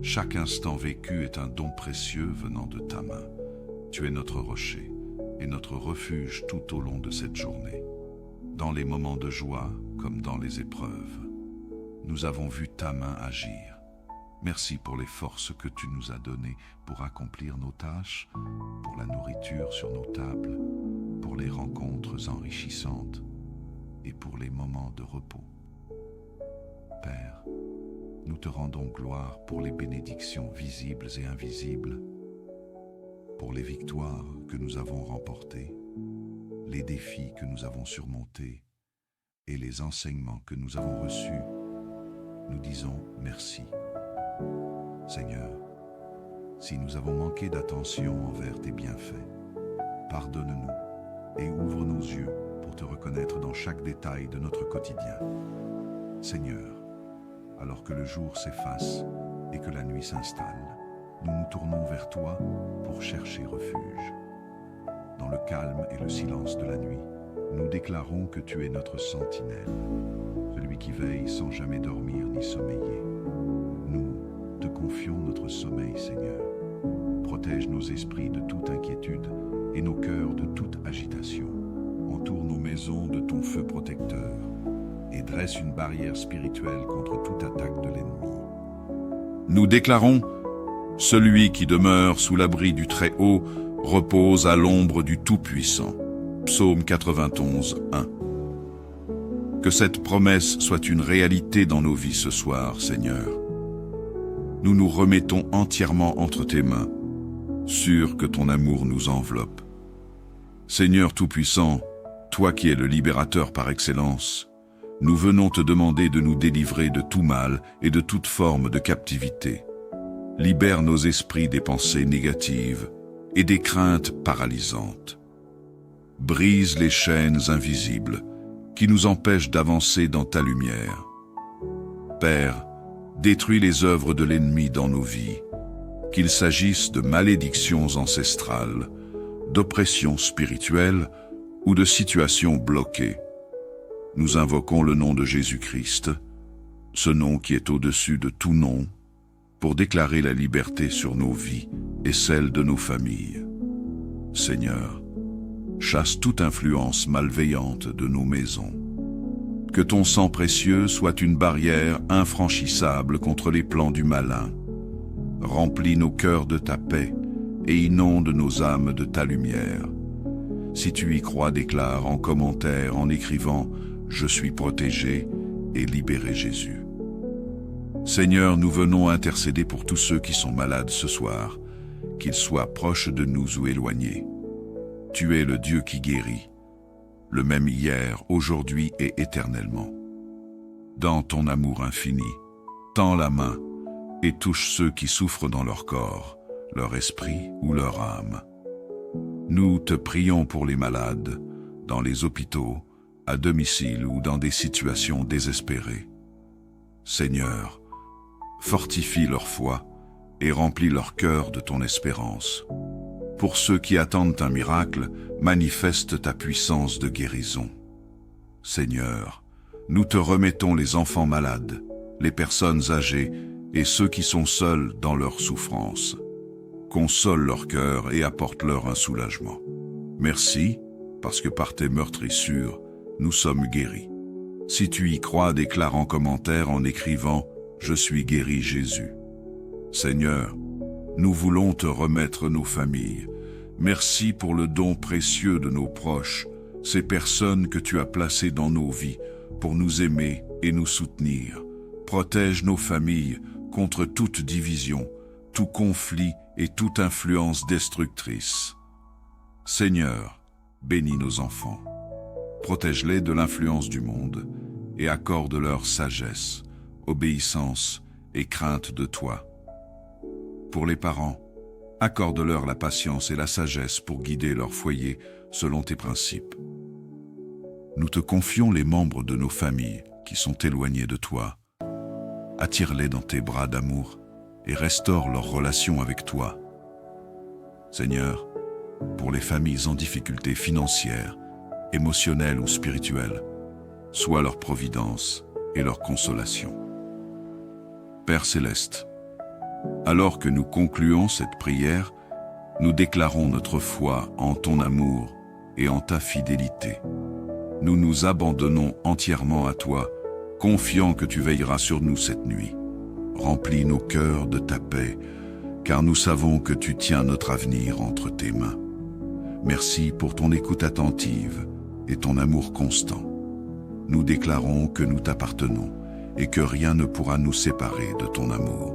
Chaque instant vécu est un don précieux venant de ta main. Tu es notre rocher et notre refuge tout au long de cette journée. Dans les moments de joie comme dans les épreuves, nous avons vu ta main agir. Merci pour les forces que tu nous as données pour accomplir nos tâches, pour la nourriture sur nos tables, pour les rencontres enrichissantes et pour les moments de repos. Père, nous te rendons gloire pour les bénédictions visibles et invisibles, pour les victoires que nous avons remportées, les défis que nous avons surmontés et les enseignements que nous avons reçus. Nous disons merci. Seigneur, si nous avons manqué d'attention envers tes bienfaits, pardonne-nous et ouvre nos yeux pour te reconnaître dans chaque détail de notre quotidien. Seigneur, alors que le jour s'efface et que la nuit s'installe, nous nous tournons vers toi pour chercher refuge. Dans le calme et le silence de la nuit, nous déclarons que tu es notre sentinelle, celui qui veille sans jamais dormir ni sommeiller. Nous te confions notre sommeil, Seigneur. Protège nos esprits de toute inquiétude et nos cœurs de toute agitation. Entoure nos maisons de ton feu protecteur et dresse une barrière spirituelle contre toute attaque de l'ennemi. Nous déclarons: celui qui demeure sous l'abri du Très-Haut repose à l'ombre du Tout-Puissant. Psaume 91, 1. Que cette promesse soit une réalité dans nos vies ce soir, Seigneur. Nous nous remettons entièrement entre tes mains, sûrs que ton amour nous enveloppe. Seigneur Tout-Puissant, toi qui es le libérateur par excellence, nous venons te demander de nous délivrer de tout mal et de toute forme de captivité. Libère nos esprits des pensées négatives et des craintes paralysantes. Brise les chaînes invisibles qui nous empêchent d'avancer dans ta lumière. Père, détruis les œuvres de l'ennemi dans nos vies, qu'il s'agisse de malédictions ancestrales, d'oppressions spirituelles ou de situations bloquées. Nous invoquons le nom de Jésus-Christ, ce nom qui est au-dessus de tout nom, pour déclarer la liberté sur nos vies et celle de nos familles. Seigneur, chasse toute influence malveillante de nos maisons. Que ton sang précieux soit une barrière infranchissable contre les plans du malin. Remplis nos cœurs de ta paix et inonde nos âmes de ta lumière. Si tu y crois, déclare en commentaire en écrivant « Je suis protégé » et libéré Jésus. Seigneur, nous venons intercéder pour tous ceux qui sont malades ce soir, qu'ils soient proches de nous ou éloignés. Tu es le Dieu qui guérit, le même hier, aujourd'hui et éternellement. Dans ton amour infini, tends la main et touche ceux qui souffrent dans leur corps, leur esprit ou leur âme. Nous te prions pour les malades, dans les hôpitaux, à domicile ou dans des situations désespérées. Seigneur, fortifie leur foi et remplis leur cœur de ton espérance. Pour ceux qui attendent un miracle, manifeste ta puissance de guérison. Seigneur, nous te remettons les enfants malades, les personnes âgées et ceux qui sont seuls dans leur souffrance. Console leur cœur et apporte-leur un soulagement. Merci, parce que par tes meurtrissures, nous sommes guéris. Si tu y crois, déclare en commentaire en écrivant « Je suis guéri Jésus ». Seigneur, nous voulons te remettre nos familles. Merci pour le don précieux de nos proches, ces personnes que tu as placées dans nos vies pour nous aimer et nous soutenir. Protège nos familles contre toute division, tout conflit et toute influence destructrice. Seigneur, bénis nos enfants. Protège-les de l'influence du monde et accorde-leur sagesse, obéissance et crainte de toi. Pour les parents, accorde-leur la patience et la sagesse pour guider leur foyer selon tes principes. Nous te confions les membres de nos familles qui sont éloignés de toi. Attire-les dans tes bras d'amour et restaure leur relation avec toi. Seigneur, pour les familles en difficulté financière, émotionnelle ou spirituelle, sois leur providence et leur consolation. Père céleste, alors que nous concluons cette prière, nous déclarons notre foi en ton amour et en ta fidélité. Nous nous abandonnons entièrement à toi, confiant que tu veilleras sur nous cette nuit. Remplis nos cœurs de ta paix, car nous savons que tu tiens notre avenir entre tes mains. Merci pour ton écoute attentive et ton amour constant. Nous déclarons que nous t'appartenons et que rien ne pourra nous séparer de ton amour.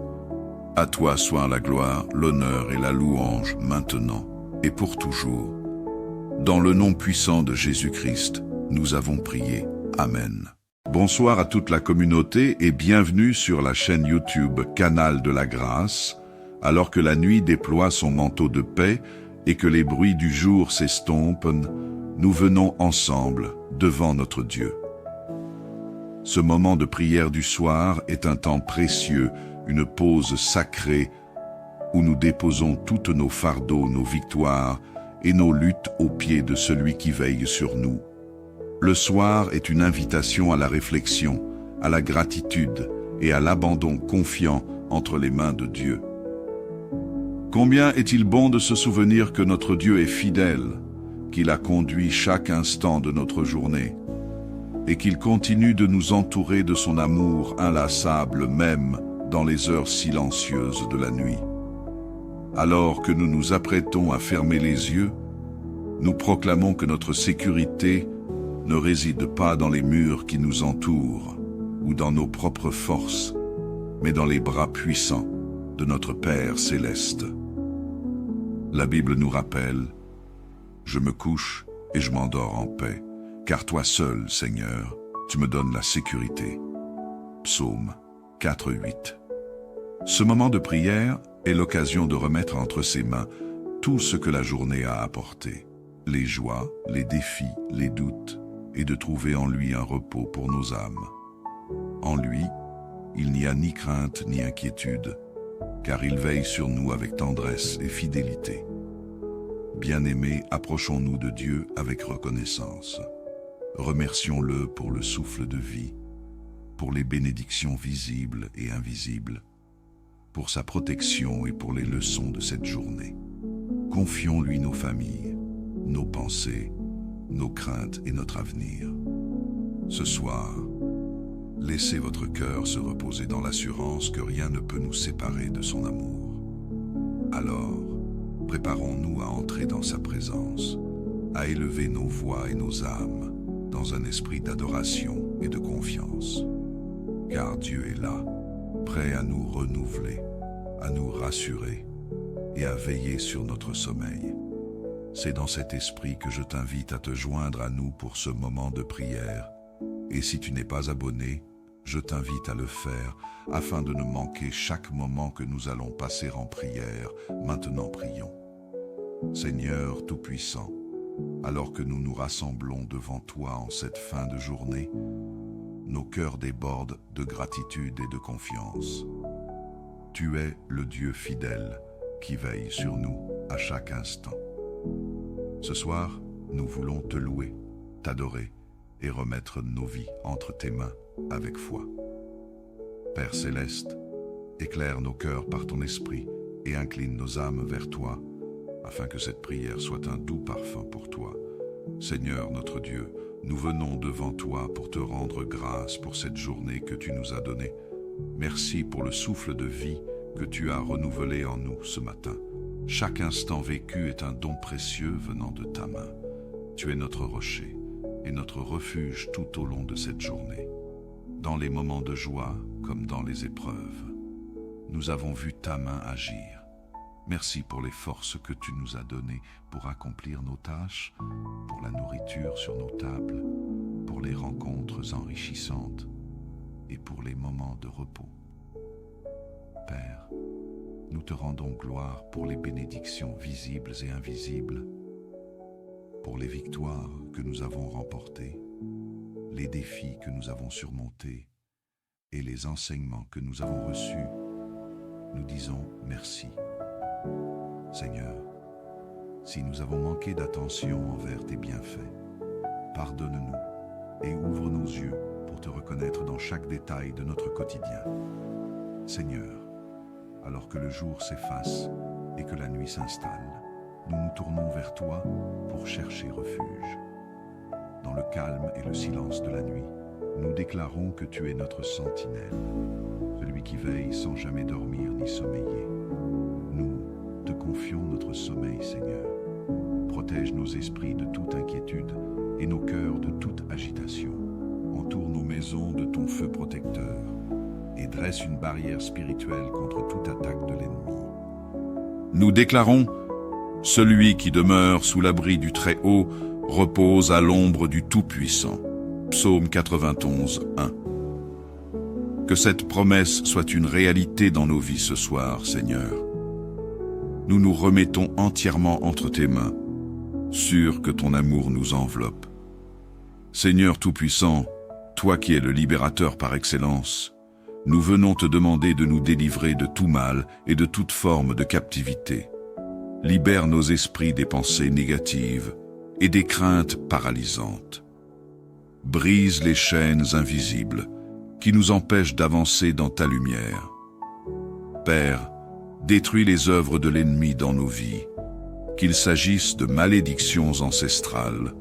À toi soit la gloire, l'honneur et la louange maintenant et pour toujours. Dans le nom puissant de Jésus-Christ, nous avons prié. Amen. Bonsoir à toute la communauté et bienvenue sur la chaîne YouTube Canal de la Grâce, alors que la nuit déploie son manteau de paix et que les bruits du jour s'estompent, nous venons ensemble devant notre Dieu. Ce moment de prière du soir est un temps précieux, une pause sacrée où nous déposons toutes nos fardeaux, nos victoires et nos luttes aux pieds de celui qui veille sur nous. Le soir est une invitation à la réflexion, à la gratitude et à l'abandon confiant entre les mains de Dieu. Combien est-il bon de se souvenir que notre Dieu est fidèle, qu'il a conduit chaque instant de notre journée, et qu'il continue de nous entourer de son amour inlassable même dans les heures silencieuses de la nuit. Alors que nous nous apprêtons à fermer les yeux, nous proclamons que notre sécurité ne réside pas dans les murs qui nous entourent ou dans nos propres forces, mais dans les bras puissants de notre Père céleste. La Bible nous rappelle « Je me couche et je m'endors en paix, car toi seul, Seigneur, tu me donnes la sécurité. » Psaume 4:8. Ce moment de prière est l'occasion de remettre entre ses mains tout ce que la journée a apporté, les joies, les défis, les doutes, et de trouver en lui un repos pour nos âmes. En lui, il n'y a ni crainte ni inquiétude, car il veille sur nous avec tendresse et fidélité. Bien-aimés, approchons-nous de Dieu avec reconnaissance. Remercions-le pour le souffle de vie, pour les bénédictions visibles et invisibles, pour sa protection et pour les leçons de cette journée. Confions-lui nos familles, nos pensées, nos craintes et notre avenir. Ce soir, laissez votre cœur se reposer dans l'assurance que rien ne peut nous séparer de son amour. Alors, préparons-nous à entrer dans sa présence, à élever nos voix et nos âmes dans un esprit d'adoration et de confiance. Car Dieu est là, prêt à nous renouveler, à nous rassurer et à veiller sur notre sommeil. C'est dans cet esprit que je t'invite à te joindre à nous pour ce moment de prière. Et si tu n'es pas abonné, je t'invite à le faire afin de ne manquer chaque moment que nous allons passer en prière. Maintenant prions. Seigneur Tout-Puissant, alors que nous nous rassemblons devant toi en cette fin de journée, nos cœurs débordent de gratitude et de confiance. Tu es le Dieu fidèle qui veille sur nous à chaque instant. Ce soir, nous voulons te louer, t'adorer et remettre nos vies entre tes mains avec foi. Père céleste, éclaire nos cœurs par ton esprit et incline nos âmes vers toi, afin que cette prière soit un doux parfum pour toi. Seigneur notre Dieu, nous venons devant toi pour te rendre grâce pour cette journée que tu nous as donnée. Merci pour le souffle de vie que tu as renouvelé en nous ce matin. Chaque instant vécu est un don précieux venant de ta main. Tu es notre rocher et notre refuge tout au long de cette journée. Dans les moments de joie comme dans les épreuves, nous avons vu ta main agir. Merci pour les forces que tu nous as données pour accomplir nos tâches, pour la nourriture sur nos tables, pour les rencontres enrichissantes et pour les moments de repos. Père, nous te rendons gloire pour les bénédictions visibles et invisibles, pour les victoires que nous avons remportées, les défis que nous avons surmontés et les enseignements que nous avons reçus. Nous disons merci. Seigneur, si nous avons manqué d'attention envers tes bienfaits, pardonne-nous et ouvre nos yeux pour te reconnaître dans chaque détail de notre quotidien. Seigneur, alors que le jour s'efface et que la nuit s'installe, nous nous tournons vers toi pour chercher refuge. Dans le calme et le silence de la nuit, nous déclarons que tu es notre sentinelle, celui qui veille sans jamais dormir ni sommeiller. Nous te confions notre sommeil, Seigneur. Protège nos esprits de toute inquiétude et nos cœurs de toute agitation. Entoure nos maisons de ton feu protecteur et dresse une barrière spirituelle contre toute attaque de l'ennemi. Nous déclarons, celui qui demeure sous l'abri du Très-Haut repose à l'ombre du Tout-Puissant. Psaume 91, 1. Que cette promesse soit une réalité dans nos vies ce soir, Seigneur. Nous nous remettons entièrement entre tes mains, sûrs que ton amour nous enveloppe. Seigneur Tout-Puissant, toi qui es le libérateur par excellence, nous venons te demander de nous délivrer de tout mal et de toute forme de captivité. Libère nos esprits des pensées négatives et des craintes paralysantes. Brise les chaînes invisibles qui nous empêchent d'avancer dans ta lumière. Père, détruis les œuvres de l'ennemi dans nos vies, qu'il s'agisse de malédictions ancestrales,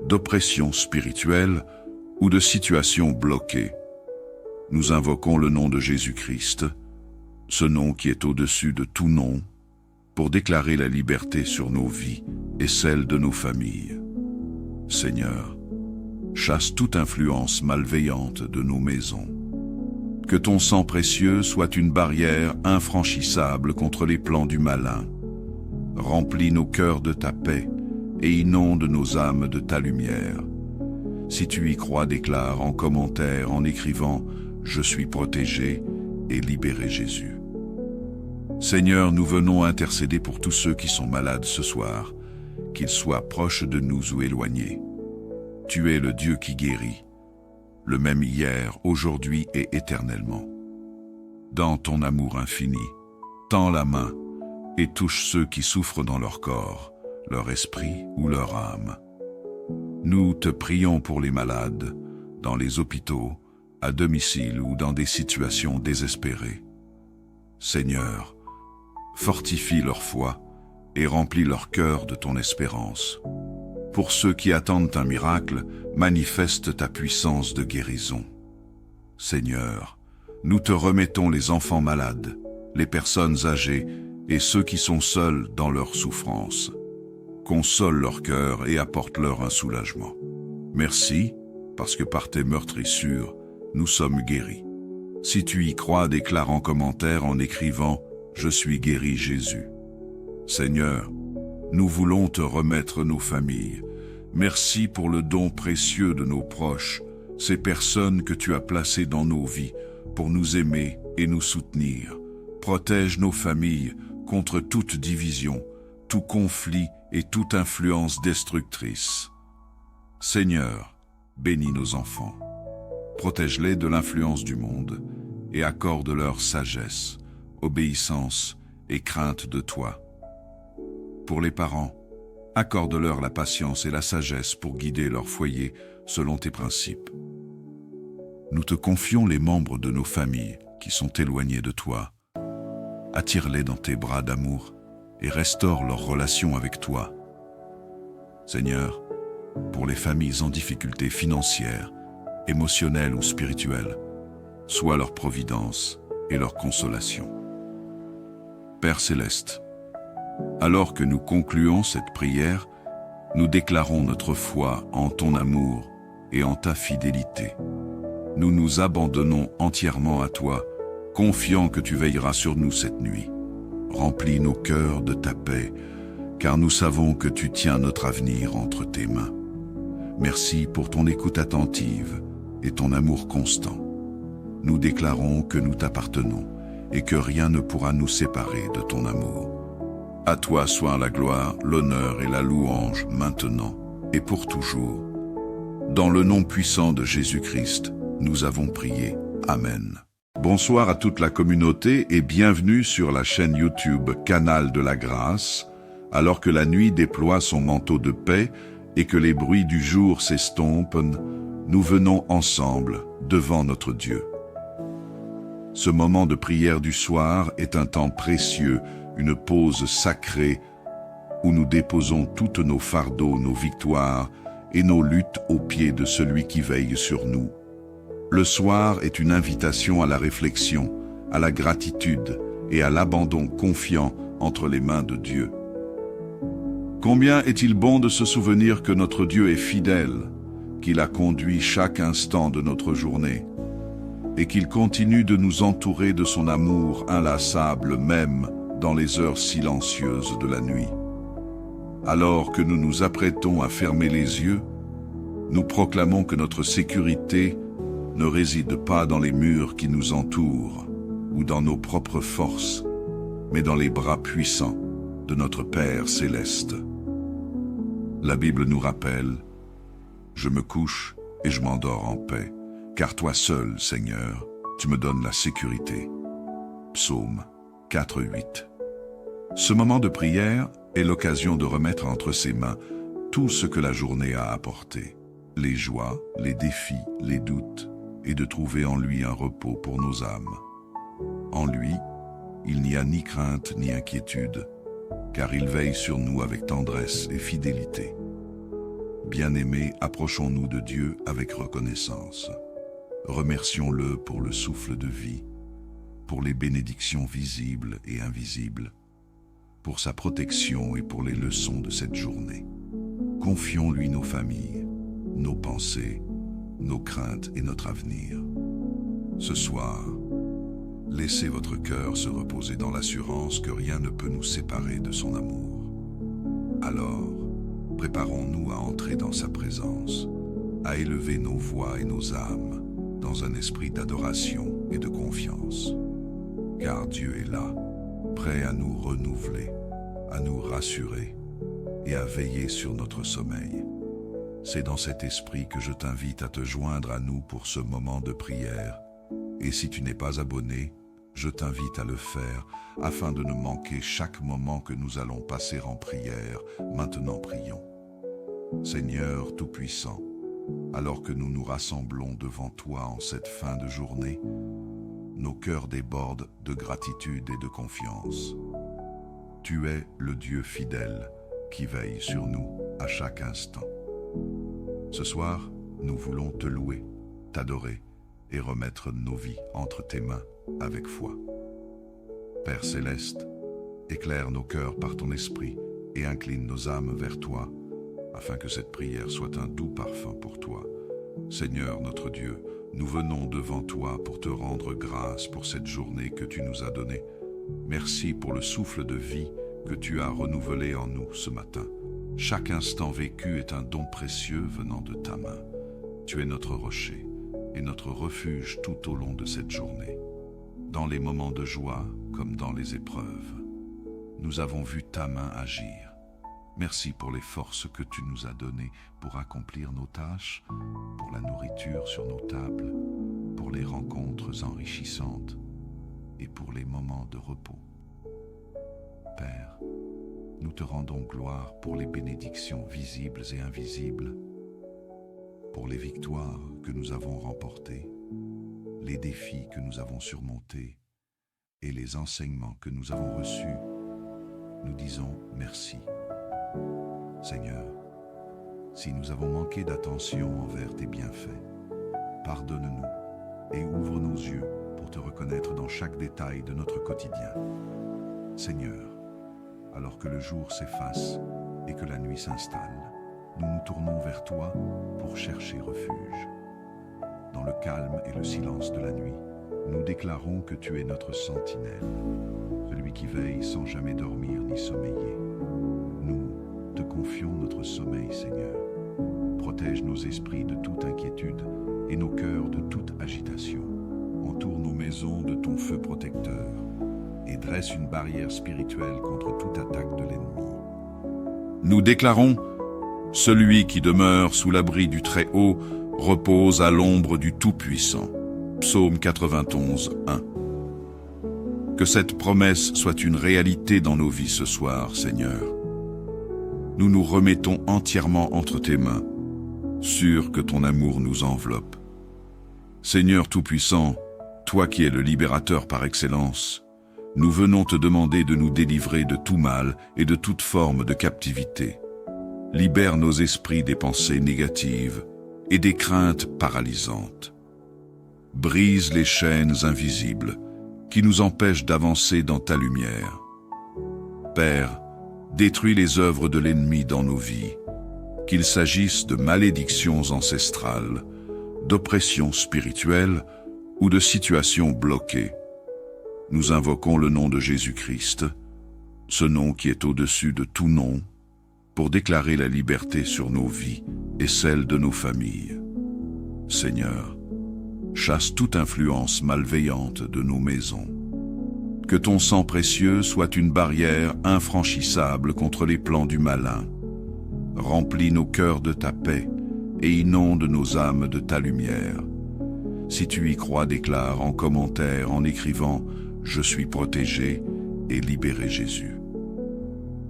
d'oppressions spirituelles ou de situations bloquées. Nous invoquons le nom de Jésus-Christ, ce nom qui est au-dessus de tout nom, pour déclarer la liberté sur nos vies et celle de nos familles. Seigneur, chasse toute influence malveillante de nos maisons. Que ton sang précieux soit une barrière infranchissable contre les plans du malin. Remplis nos cœurs de ta paix et inonde nos âmes de ta lumière. Si tu y crois, déclare en commentaire en écrivant « Je suis protégé et libéré Jésus ». Seigneur, nous venons intercéder pour tous ceux qui sont malades ce soir, qu'ils soient proches de nous ou éloignés. Tu es le Dieu qui guérit, le même hier, aujourd'hui et éternellement. Dans ton amour infini, tends la main et touche ceux qui souffrent dans leur corps, leur esprit ou leur âme. Nous te prions pour les malades, dans les hôpitaux, à domicile ou dans des situations désespérées. Seigneur, fortifie leur foi et remplis leur cœur de ton espérance. Pour ceux qui attendent un miracle, manifeste ta puissance de guérison. Seigneur, nous te remettons les enfants malades, les personnes âgées et ceux qui sont seuls dans leur souffrance. Console leur cœur et apporte-leur un soulagement. Merci, parce que par tes meurtrissures, nous sommes guéris. Si tu y crois, déclare en commentaire en écrivant « Je suis guéri Jésus ». Seigneur, nous voulons te remettre nos familles. Merci pour le don précieux de nos proches, ces personnes que tu as placées dans nos vies pour nous aimer et nous soutenir. Protège nos familles contre toute division, tout conflit et toute influence destructrice. Seigneur, bénis nos enfants. Protège-les de l'influence du monde et accorde-leur sagesse, obéissance et crainte de toi. Pour les parents, accorde-leur la patience et la sagesse pour guider leur foyer selon tes principes. Nous te confions les membres de nos familles qui sont éloignés de toi. Attire-les dans tes bras d'amour et restaure leur relation avec toi. Seigneur, pour les familles en difficulté financière, émotionnelle ou spirituelle, sois leur providence et leur consolation. Père céleste, alors que nous concluons cette prière, nous déclarons notre foi en ton amour et en ta fidélité. Nous nous abandonnons entièrement à toi, confiant que tu veilleras sur nous cette nuit. Remplis nos cœurs de ta paix, car nous savons que tu tiens notre avenir entre tes mains. Merci pour ton écoute attentive et ton amour constant. Nous déclarons que nous t'appartenons et que rien ne pourra nous séparer de ton amour. À toi soit la gloire, l'honneur et la louange maintenant et pour toujours. Dans le nom puissant de Jésus-Christ, nous avons prié. Amen. Bonsoir à toute la communauté et bienvenue sur la chaîne YouTube Canal de la Grâce, alors que la nuit déploie son manteau de paix et que les bruits du jour s'estompent, nous venons ensemble devant notre Dieu. Ce moment de prière du soir est un temps précieux, une pause sacrée où nous déposons toutes nos fardeaux, nos victoires et nos luttes aux pieds de celui qui veille sur nous. Le soir est une invitation à la réflexion, à la gratitude et à l'abandon confiant entre les mains de Dieu. Combien est-il bon de se souvenir que notre Dieu est fidèle, qu'il a conduit chaque instant de notre journée, et qu'il continue de nous entourer de son amour inlassable même dans les heures silencieuses de la nuit. Alors que nous nous apprêtons à fermer les yeux, nous proclamons que notre sécurité ne réside pas dans les murs qui nous entourent ou dans nos propres forces, mais dans les bras puissants de notre Père céleste. La Bible nous rappelle « Je me couche et je m'endors en paix, car toi seul, Seigneur, tu me donnes la sécurité. » Psaume 4:8. Ce moment de prière est l'occasion de remettre entre ses mains tout ce que la journée a apporté, les joies, les défis, les doutes, et de trouver en lui un repos pour nos âmes. En lui, il n'y a ni crainte ni inquiétude, car il veille sur nous avec tendresse et fidélité. Bien-aimés, approchons-nous de Dieu avec reconnaissance. Remercions-le pour le souffle de vie, pour les bénédictions visibles et invisibles, pour sa protection et pour les leçons de cette journée. Confions-lui nos familles, nos pensées, nos craintes et notre avenir. Ce soir, laissez votre cœur se reposer dans l'assurance que rien ne peut nous séparer de son amour. Alors, préparons-nous à entrer dans sa présence, à élever nos voix et nos âmes dans un esprit d'adoration et de confiance. Car Dieu est là, prêt à nous renouveler, à nous rassurer et à veiller sur notre sommeil. C'est dans cet esprit que je t'invite à te joindre à nous pour ce moment de prière. Et si tu n'es pas abonné, je t'invite à le faire afin de ne manquer chaque moment que nous allons passer en prière. Maintenant prions. Seigneur Tout-Puissant, alors que nous nous rassemblons devant toi en cette fin de journée, nos cœurs débordent de gratitude et de confiance. Tu es le Dieu fidèle qui veille sur nous à chaque instant. Ce soir, nous voulons te louer, t'adorer et remettre nos vies entre tes mains avec foi. Père céleste, éclaire nos cœurs par ton esprit et incline nos âmes vers toi, afin que cette prière soit un doux parfum pour toi. Seigneur notre Dieu, nous venons devant toi pour te rendre grâce pour cette journée que tu nous as donnée. Merci pour le souffle de vie que tu as renouvelé en nous ce matin. Chaque instant vécu est un don précieux venant de ta main. Tu es notre rocher et notre refuge tout au long de cette journée. Dans les moments de joie comme dans les épreuves, nous avons vu ta main agir. Merci pour les forces que tu nous as données pour accomplir nos tâches, pour la nourriture sur nos tables, pour les rencontres enrichissantes et pour les moments de repos. Père, nous te rendons gloire pour les bénédictions visibles et invisibles, pour les victoires que nous avons remportées, les défis que nous avons surmontés et les enseignements que nous avons reçus. Nous disons merci. Seigneur, si nous avons manqué d'attention envers tes bienfaits, pardonne-nous et ouvre nos yeux pour te reconnaître dans chaque détail de notre quotidien. Seigneur, alors que le jour s'efface et que la nuit s'installe, nous nous tournons vers toi pour chercher refuge. Dans le calme et le silence de la nuit, nous déclarons que tu es notre sentinelle, celui qui veille sans jamais dormir ni sommeiller. Nous te confions notre sommeil, Seigneur. Protège nos esprits de toute inquiétude et nos cœurs de toute agitation. Entoure nos maisons de ton feu protecteur et dresse une barrière spirituelle contre toute attaque de l'ennemi. Nous déclarons « Celui qui demeure sous l'abri du Très-Haut repose à l'ombre du Tout-Puissant » Psaume 91, 1. Que cette promesse soit une réalité dans nos vies ce soir, Seigneur. Nous nous remettons entièrement entre tes mains, sûrs que ton amour nous enveloppe. Seigneur Tout-Puissant, toi qui es le libérateur par excellence, nous venons te demander de nous délivrer de tout mal et de toute forme de captivité. Libère nos esprits des pensées négatives et des craintes paralysantes. Brise les chaînes invisibles qui nous empêchent d'avancer dans ta lumière. Père, détruis les œuvres de l'ennemi dans nos vies, qu'il s'agisse de malédictions ancestrales, d'oppressions spirituelles ou de situations bloquées. Nous invoquons le nom de Jésus-Christ, ce nom qui est au-dessus de tout nom, pour déclarer la liberté sur nos vies et celle de nos familles. Seigneur, chasse toute influence malveillante de nos maisons. Que ton sang précieux soit une barrière infranchissable contre les plans du malin. Remplis nos cœurs de ta paix et inonde nos âmes de ta lumière. Si tu y crois, déclare en commentaire en écrivant « Je suis protégé » et libéré Jésus.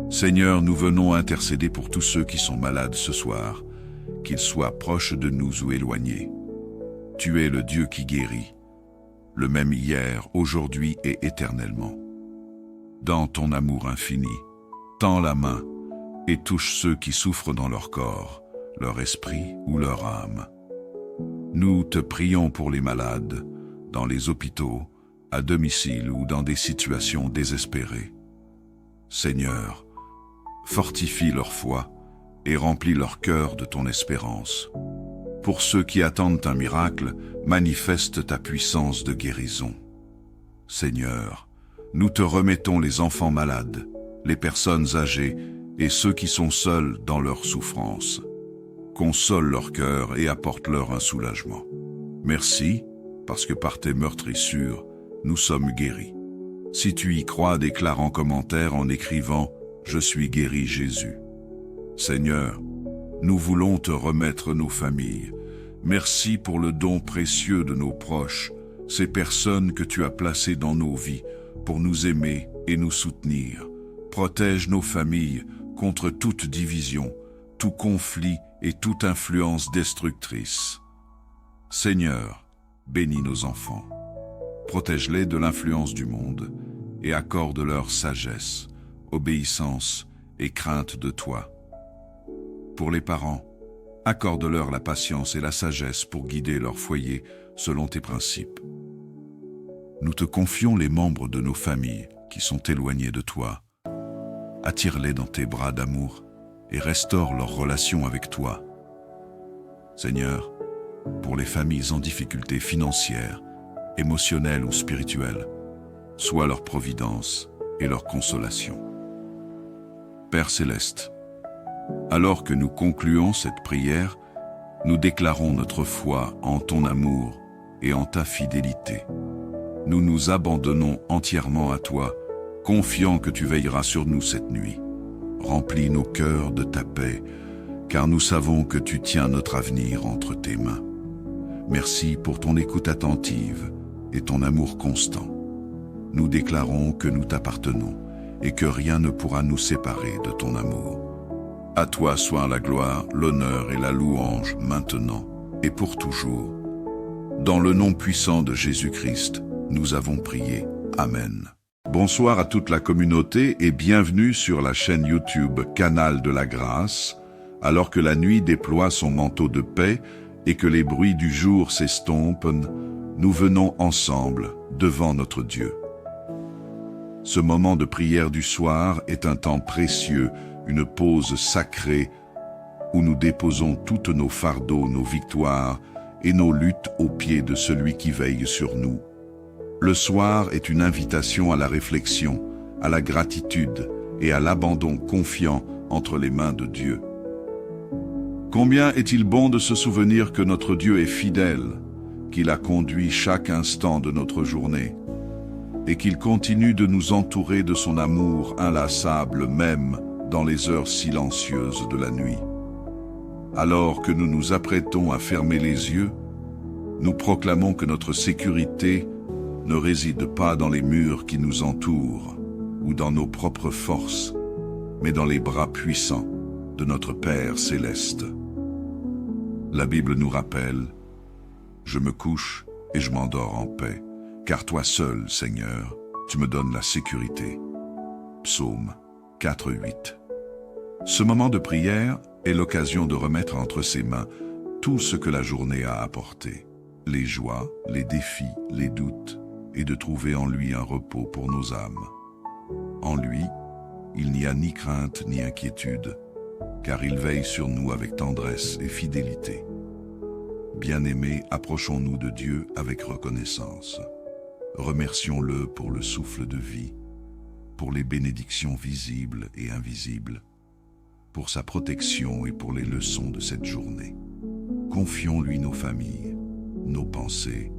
Seigneur, nous venons intercéder pour tous ceux qui sont malades ce soir, qu'ils soient proches de nous ou éloignés. Tu es le Dieu qui guérit, le même hier, aujourd'hui et éternellement. Dans ton amour infini, tends la main et touche ceux qui souffrent dans leur corps, leur esprit ou leur âme. Nous te prions pour les malades, dans les hôpitaux, à domicile ou dans des situations désespérées. Seigneur, fortifie leur foi et remplis leur cœur de ton espérance. Pour ceux qui attendent un miracle, manifeste ta puissance de guérison. Seigneur, nous te remettons les enfants malades, les personnes âgées et ceux qui sont seuls dans leur souffrance. Console leur cœur et apporte-leur un soulagement. Merci, parce que par tes meurtrissures, nous sommes guéris. Si tu y crois, déclare en commentaire en écrivant « Je suis guéri Jésus ». Seigneur, nous voulons te remettre nos familles. Merci pour le don précieux de nos proches, ces personnes que tu as placées dans nos vies pour nous aimer et nous soutenir. Protège nos familles contre toute division, tout conflit et toute influence destructrice. Seigneur, bénis nos enfants. Protège-les de l'influence du monde et accorde-leur sagesse, obéissance et crainte de toi. Pour les parents, accorde-leur la patience et la sagesse pour guider leur foyer selon tes principes. Nous te confions les membres de nos familles qui sont éloignés de toi. Attire-les dans tes bras d'amour et restaure leur relation avec toi. Seigneur, pour les familles en difficulté financière, émotionnelle ou spirituelle, sois leur providence et leur consolation. Père céleste, alors que nous concluons cette prière, nous déclarons notre foi en ton amour et en ta fidélité. Nous nous abandonnons entièrement à toi, confiants que tu veilleras sur nous cette nuit. Remplis nos cœurs de ta paix, car nous savons que tu tiens notre avenir entre tes mains. Merci pour ton écoute attentive et ton amour constant. Nous déclarons que nous t'appartenons et que rien ne pourra nous séparer de ton amour. À toi soit la gloire, l'honneur et la louange maintenant et pour toujours. Dans le nom puissant de Jésus-Christ, nous avons prié. Amen. Bonsoir à toute la communauté et bienvenue sur la chaîne YouTube Canal de la Grâce, alors que la nuit déploie son manteau de paix et que les bruits du jour s'estompent, nous venons ensemble devant notre Dieu. Ce moment de prière du soir est un temps précieux, une pause sacrée où nous déposons toutes nos fardeaux, nos victoires et nos luttes aux pieds de celui qui veille sur nous. Le soir est une invitation à la réflexion, à la gratitude et à l'abandon confiant entre les mains de Dieu. Combien est-il bon de se souvenir que notre Dieu est fidèle, qu'il a conduit chaque instant de notre journée, et qu'il continue de nous entourer de son amour inlassable même dans les heures silencieuses de la nuit. Alors que nous nous apprêtons à fermer les yeux, nous proclamons que notre sécurité ne réside pas dans les murs qui nous entourent ou dans nos propres forces, mais dans les bras puissants de notre Père céleste. La Bible nous rappelle « Je me couche et je m'endors en paix, car toi seul, Seigneur, tu me donnes la sécurité. » Psaume 4:8. Ce moment de prière est l'occasion de remettre entre ses mains tout ce que la journée a apporté. les joies, les défis, les doutes, et de trouver en lui un repos pour nos âmes. En lui, il n'y a ni crainte ni inquiétude, car il veille sur nous avec tendresse et fidélité. Bien-aimés, approchons-nous de Dieu avec reconnaissance. Remercions-le pour le souffle de vie, pour les bénédictions visibles et invisibles, pour sa protection et pour les leçons de cette journée. Confions-lui nos familles, nos pensées,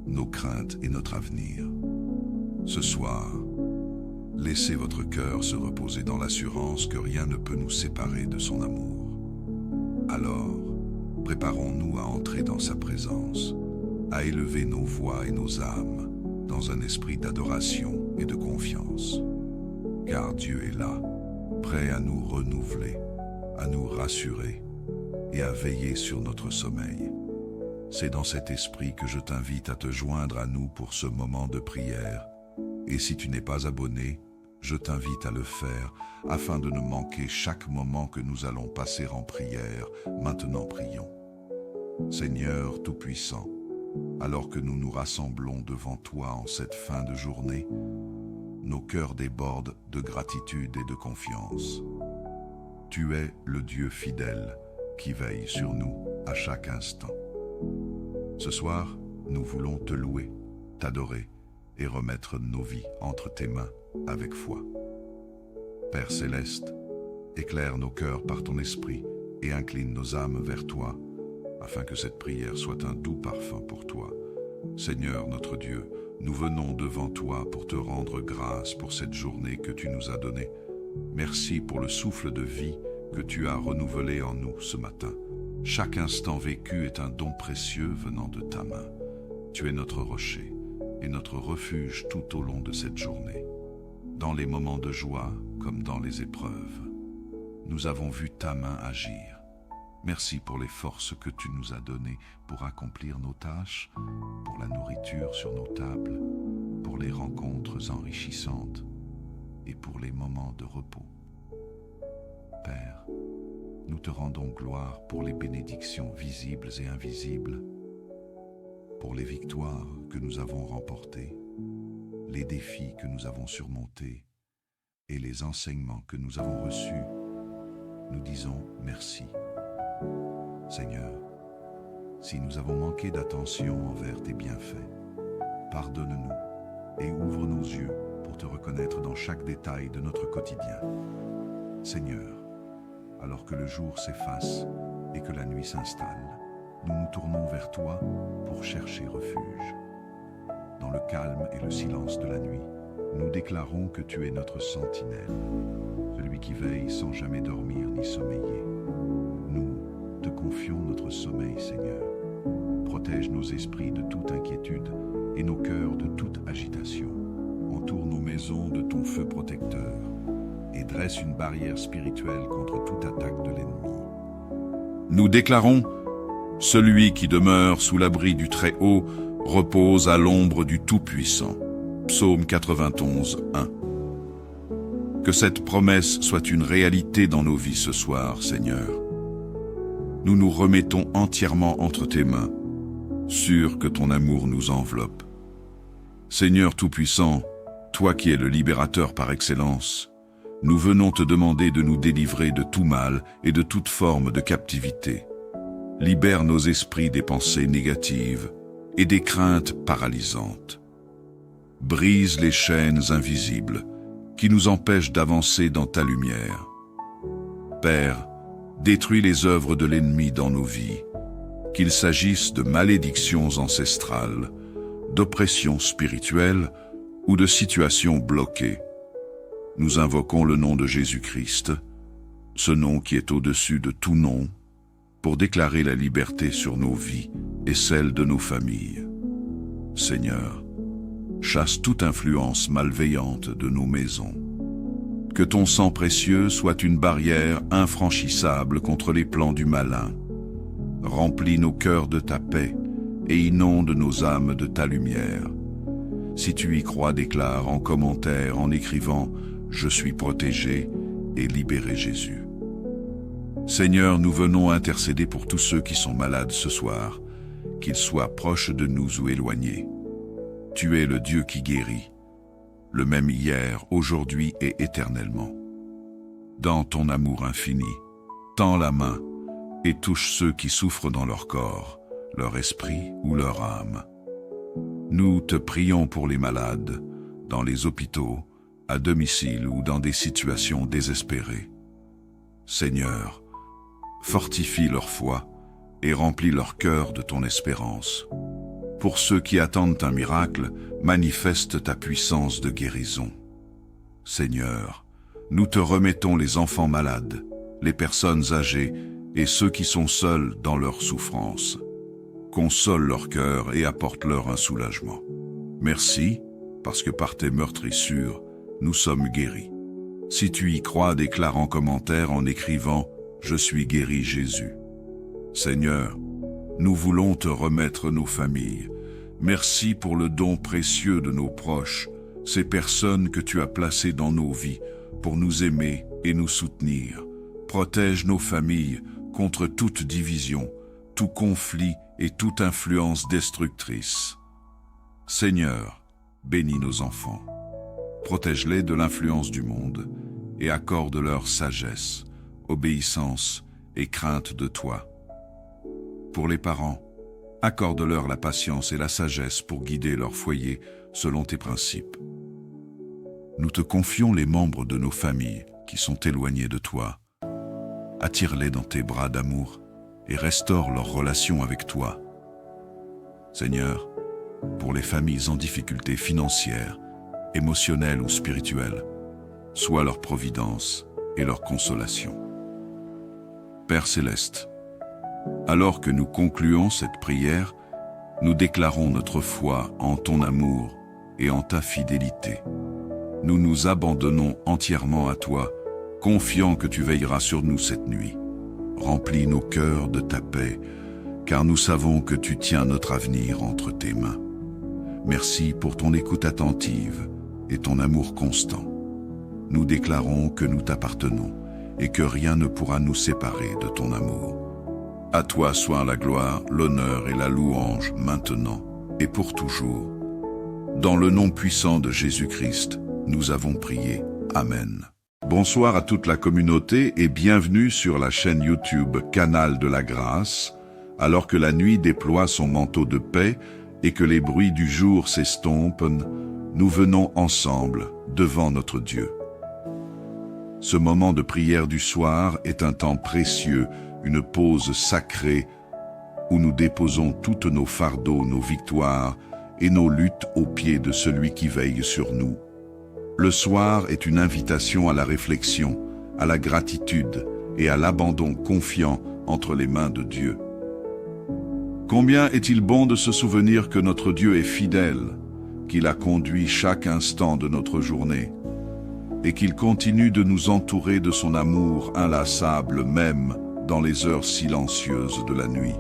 nos craintes et notre avenir. Ce soir, laissez votre cœur se reposer dans l'assurance que rien ne peut nous séparer de son amour. Alors, préparons-nous à entrer dans sa présence, à élever nos voix et nos âmes dans un esprit d'adoration et de confiance. Car Dieu est là, prêt à nous renouveler, à nous rassurer et à veiller sur notre sommeil. C'est dans cet esprit que je t'invite à te joindre à nous pour ce moment de prière. Et si tu n'es pas abonné, je t'invite à le faire afin de ne manquer chaque moment que nous allons passer en prière. Maintenant prions. Seigneur Tout-Puissant, alors que nous nous rassemblons devant toi en cette fin de journée, nos cœurs débordent de gratitude et de confiance. Tu es le Dieu fidèle qui veille sur nous à chaque instant. Ce soir, nous voulons te louer, t'adorer et remettre nos vies entre tes mains avec foi. Père céleste, éclaire nos cœurs par ton esprit et incline nos âmes vers toi, afin que cette prière soit un doux parfum pour toi. Seigneur notre Dieu, nous venons devant toi pour te rendre grâce pour cette journée que tu nous as donnée. Merci pour le souffle de vie que tu as renouvelé en nous ce matin. Chaque instant vécu est un don précieux venant de ta main. Tu es notre rocher et notre refuge tout au long de cette journée. Dans les moments de joie comme dans les épreuves, nous avons vu ta main agir. Merci pour les forces que tu nous as données pour accomplir nos tâches, pour la nourriture sur nos tables, pour les rencontres enrichissantes et pour les moments de repos. Père, nous te rendons gloire pour les bénédictions visibles et invisibles, pour les victoires que nous avons remportées, les défis que nous avons surmontés et les enseignements que nous avons reçus. Nous disons merci. Seigneur, si nous avons manqué d'attention envers tes bienfaits, pardonne-nous et ouvre nos yeux pour te reconnaître dans chaque détail de notre quotidien. Seigneur, alors que le jour s'efface et que la nuit s'installe, nous nous tournons vers toi pour chercher refuge. Dans le calme et le silence de la nuit, nous déclarons que tu es notre sentinelle, celui qui veille sans jamais dormir ni sommeiller. Nous te confions notre sommeil, Seigneur. Protège nos esprits de toute inquiétude et nos cœurs de toute agitation. Entoure nos maisons de ton feu protecteur et dresse une barrière spirituelle contre toute attaque de l'ennemi. Nous déclarons, celui qui demeure sous l'abri du Très-Haut repose à l'ombre du Tout-Puissant. Psaume 91, 1. Que cette promesse soit une réalité dans nos vies ce soir, Seigneur. Nous nous remettons entièrement entre tes mains, sûrs que ton amour nous enveloppe. Seigneur Tout-Puissant, toi qui es le libérateur par excellence, nous venons te demander de nous délivrer de tout mal et de toute forme de captivité. Libère nos esprits des pensées négatives et des craintes paralysantes. Brise les chaînes invisibles qui nous empêchent d'avancer dans ta lumière. Père, détruis les œuvres de l'ennemi dans nos vies, qu'il s'agisse de malédictions ancestrales, d'oppressions spirituelles ou de situations bloquées. Nous invoquons le nom de Jésus-Christ, ce nom qui est au-dessus de tout nom, pour déclarer la liberté sur nos vies et celle de nos familles. Seigneur, chasse toute influence malveillante de nos maisons. Que ton sang précieux soit une barrière infranchissable contre les plans du malin. Remplis nos cœurs de ta paix et inonde nos âmes de ta lumière. Si tu y crois, déclare en commentaire en écrivant « Je suis protégé et libéré Jésus ». Seigneur, nous venons intercéder pour tous ceux qui sont malades ce soir, qu'ils soient proches de nous ou éloignés. Tu es le Dieu qui guérit, le même hier, aujourd'hui et éternellement. Dans ton amour infini, tends la main et touche ceux qui souffrent dans leur corps, leur esprit ou leur âme. Nous te prions pour les malades, dans les hôpitaux, à domicile ou dans des situations désespérées. Seigneur, fortifie leur foi et remplis leur cœur de ton espérance. Pour ceux qui attendent un miracle, manifeste ta puissance de guérison. Seigneur, nous te remettons les enfants malades, les personnes âgées et ceux qui sont seuls dans leur souffrance. Console leur cœur et apporte-leur un soulagement. Merci, parce que par tes meurtrissures, nous sommes guéris. Si tu y crois, déclare en commentaire en écrivant « Je suis guéri Jésus ». Seigneur, nous voulons te remettre nos familles. Merci pour le don précieux de nos proches, ces personnes que tu as placées dans nos vies pour nous aimer et nous soutenir. Protège nos familles contre toute division, tout conflit et toute influence destructrice. Seigneur, bénis nos enfants. Protège-les de l'influence du monde et accorde-leur sagesse, obéissance et crainte de toi. Pour les parents, accorde-leur la patience et la sagesse pour guider leur foyer selon tes principes. Nous te confions les membres de nos familles qui sont éloignés de toi. Attire-les dans tes bras d'amour et restaure leur relation avec toi. Seigneur, pour les familles en difficulté financière, émotionnelle ou spirituelle, sois leur providence et leur consolation. Père céleste, alors que nous concluons cette prière, nous déclarons notre foi en ton amour et en ta fidélité. Nous nous abandonnons entièrement à toi, confiant que tu veilleras sur nous cette nuit. Remplis nos cœurs de ta paix, car nous savons que tu tiens notre avenir entre tes mains. Merci pour ton écoute attentive et ton amour constant. Nous déclarons que nous t'appartenons et que rien ne pourra nous séparer de ton amour. À toi soit la gloire, l'honneur et la louange maintenant et pour toujours. Dans le nom puissant de Jésus-Christ, nous avons prié. Amen. Bonsoir à toute la communauté et bienvenue sur la chaîne YouTube Canal de la Grâce, alors que la nuit déploie son manteau de paix et que les bruits du jour s'estompent, nous venons ensemble devant notre Dieu. Ce moment de prière du soir est un temps précieux, une pause sacrée où nous déposons toutes nos fardeaux, nos victoires et nos luttes aux pieds de celui qui veille sur nous. Le soir est une invitation à la réflexion, à la gratitude et à l'abandon confiant entre les mains de Dieu. Combien est-il bon de se souvenir que notre Dieu est fidèle, qu'il a conduit chaque instant de notre journée, et qu'il continue de nous entourer de son amour inlassable même dans les heures silencieuses de la nuit.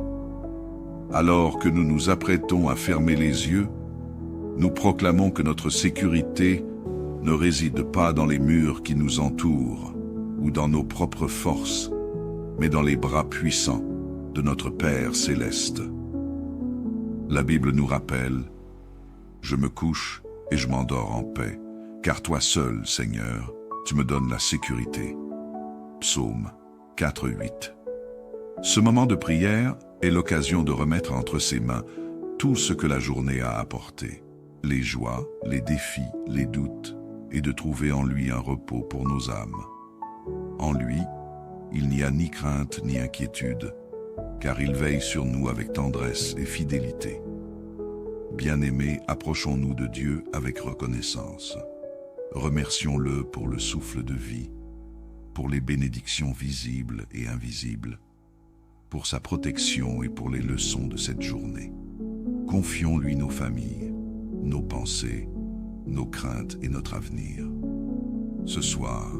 Alors que nous nous apprêtons à fermer les yeux, nous proclamons que notre sécurité ne réside pas dans les murs qui nous entourent ou dans nos propres forces, mais dans les bras puissants de notre Père céleste. La Bible nous rappelle « Je me couche et je m'endors en paix, car toi seul, Seigneur, tu me donnes la sécurité. » Psaume 4:8. Ce moment de prière est l'occasion de remettre entre ses mains tout ce que la journée a apporté, les joies, les défis, les doutes, et de trouver en lui un repos pour nos âmes. En lui, il n'y a ni crainte ni inquiétude, car il veille sur nous avec tendresse et fidélité. Bien-aimés, approchons-nous de Dieu avec reconnaissance. Remercions-le pour le souffle de vie, pour les bénédictions visibles et invisibles, pour sa protection et pour les leçons de cette journée. Confions-lui nos familles, nos pensées, nos craintes et notre avenir. Ce soir,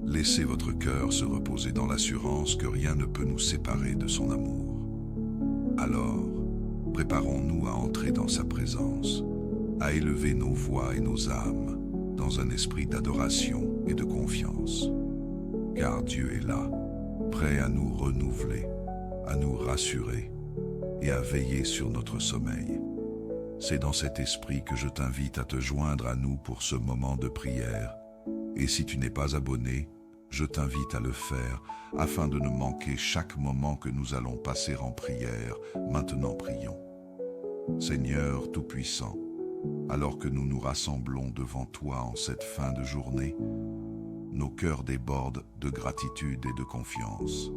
laissez votre cœur se reposer dans l'assurance que rien ne peut nous séparer de son amour. Alors, préparons-nous à entrer dans sa présence, à élever nos voix et nos âmes dans un esprit d'adoration et de confiance. Car Dieu est là, prêt à nous renouveler, à nous rassurer et à veiller sur notre sommeil. C'est dans cet esprit que je t'invite à te joindre à nous pour ce moment de prière. Et si tu n'es pas abonné, je t'invite à le faire afin de ne manquer chaque moment que nous allons passer en prière. Maintenant prions. Seigneur Tout-Puissant, alors que nous nous rassemblons devant toi en cette fin de journée, nos cœurs débordent de gratitude et de confiance.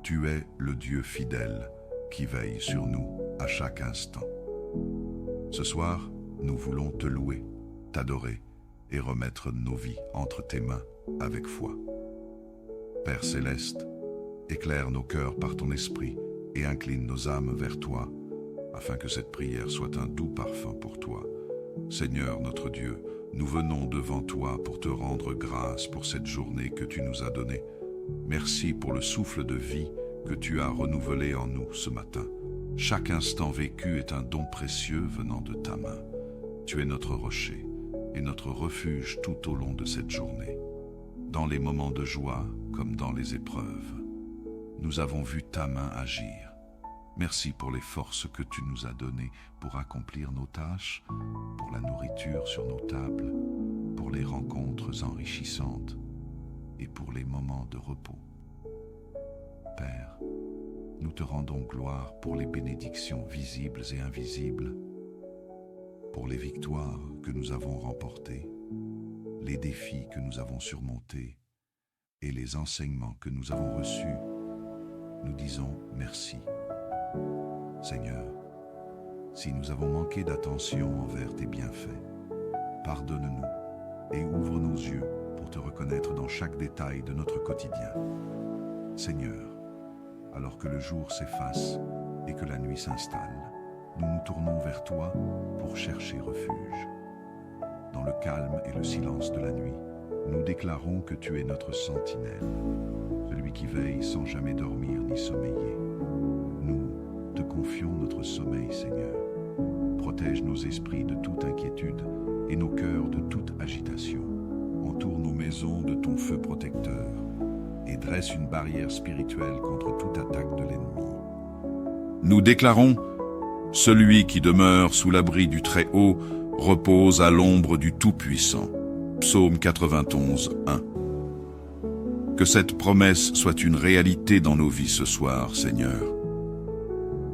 Tu es le Dieu fidèle qui veille sur nous à chaque instant. Ce soir, nous voulons te louer, t'adorer et remettre nos vies entre tes mains avec foi. Père céleste, éclaire nos cœurs par ton esprit et incline nos âmes vers toi, afin que cette prière soit un doux parfum pour toi. Seigneur notre Dieu, nous venons devant toi pour te rendre grâce pour cette journée que tu nous as donnée. Merci pour le souffle de vie que tu as renouvelé en nous ce matin. Chaque instant vécu est un don précieux venant de ta main. Tu es notre rocher et notre refuge tout au long de cette journée. Dans les moments de joie comme dans les épreuves, nous avons vu ta main agir. Merci pour les forces que tu nous as données pour accomplir nos tâches, pour la nourriture sur nos tables, pour les rencontres enrichissantes et pour les moments de repos. Père, nous te rendons gloire pour les bénédictions visibles et invisibles, pour les victoires que nous avons remportées, les défis que nous avons surmontés et les enseignements que nous avons reçus. Nous disons merci. Seigneur, si nous avons manqué d'attention envers tes bienfaits, pardonne-nous et ouvre nos yeux pour te reconnaître dans chaque détail de notre quotidien. Seigneur, alors que le jour s'efface et que la nuit s'installe, nous nous tournons vers toi pour chercher refuge. Dans le calme et le silence de la nuit, nous déclarons que tu es notre sentinelle, celui qui veille sans jamais dormir ni sommeiller. Nous te confions notre sommeil, Seigneur. Protège nos esprits de toute inquiétude et nos cœurs de toute agitation. Entoure nos maisons de ton feu protecteur et dresse une barrière spirituelle contre toute attaque de l'ennemi. Nous déclarons, celui qui demeure sous l'abri du Très-Haut repose à l'ombre du Tout-Puissant. Psaume 91, 1. Que cette promesse soit une réalité dans nos vies ce soir, Seigneur.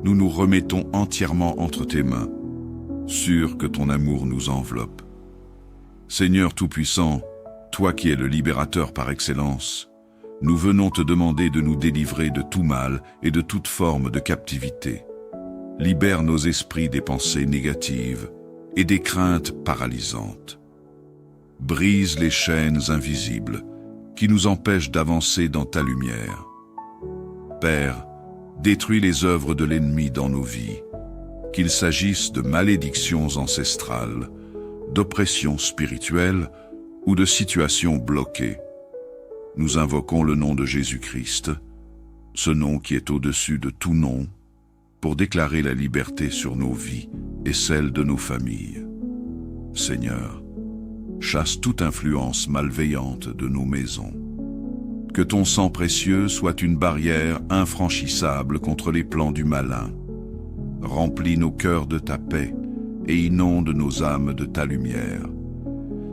Nous nous remettons entièrement entre tes mains, sûrs que ton amour nous enveloppe. Seigneur Tout-Puissant, toi qui es le libérateur par excellence, nous venons te demander de nous délivrer de tout mal et de toute forme de captivité. Libère nos esprits des pensées négatives et des craintes paralysantes. Brise les chaînes invisibles qui nous empêchent d'avancer dans ta lumière. Père, détruis les œuvres de l'ennemi dans nos vies, qu'il s'agisse de malédictions ancestrales, d'oppressions spirituelles ou de situations bloquées. Nous invoquons le nom de Jésus-Christ, ce nom qui est au-dessus de tout nom, pour déclarer la liberté sur nos vies et celle de nos familles. Seigneur, chasse toute influence malveillante de nos maisons. Que ton sang précieux soit une barrière infranchissable contre les plans du malin. Remplis nos cœurs de ta paix et inonde nos âmes de ta lumière.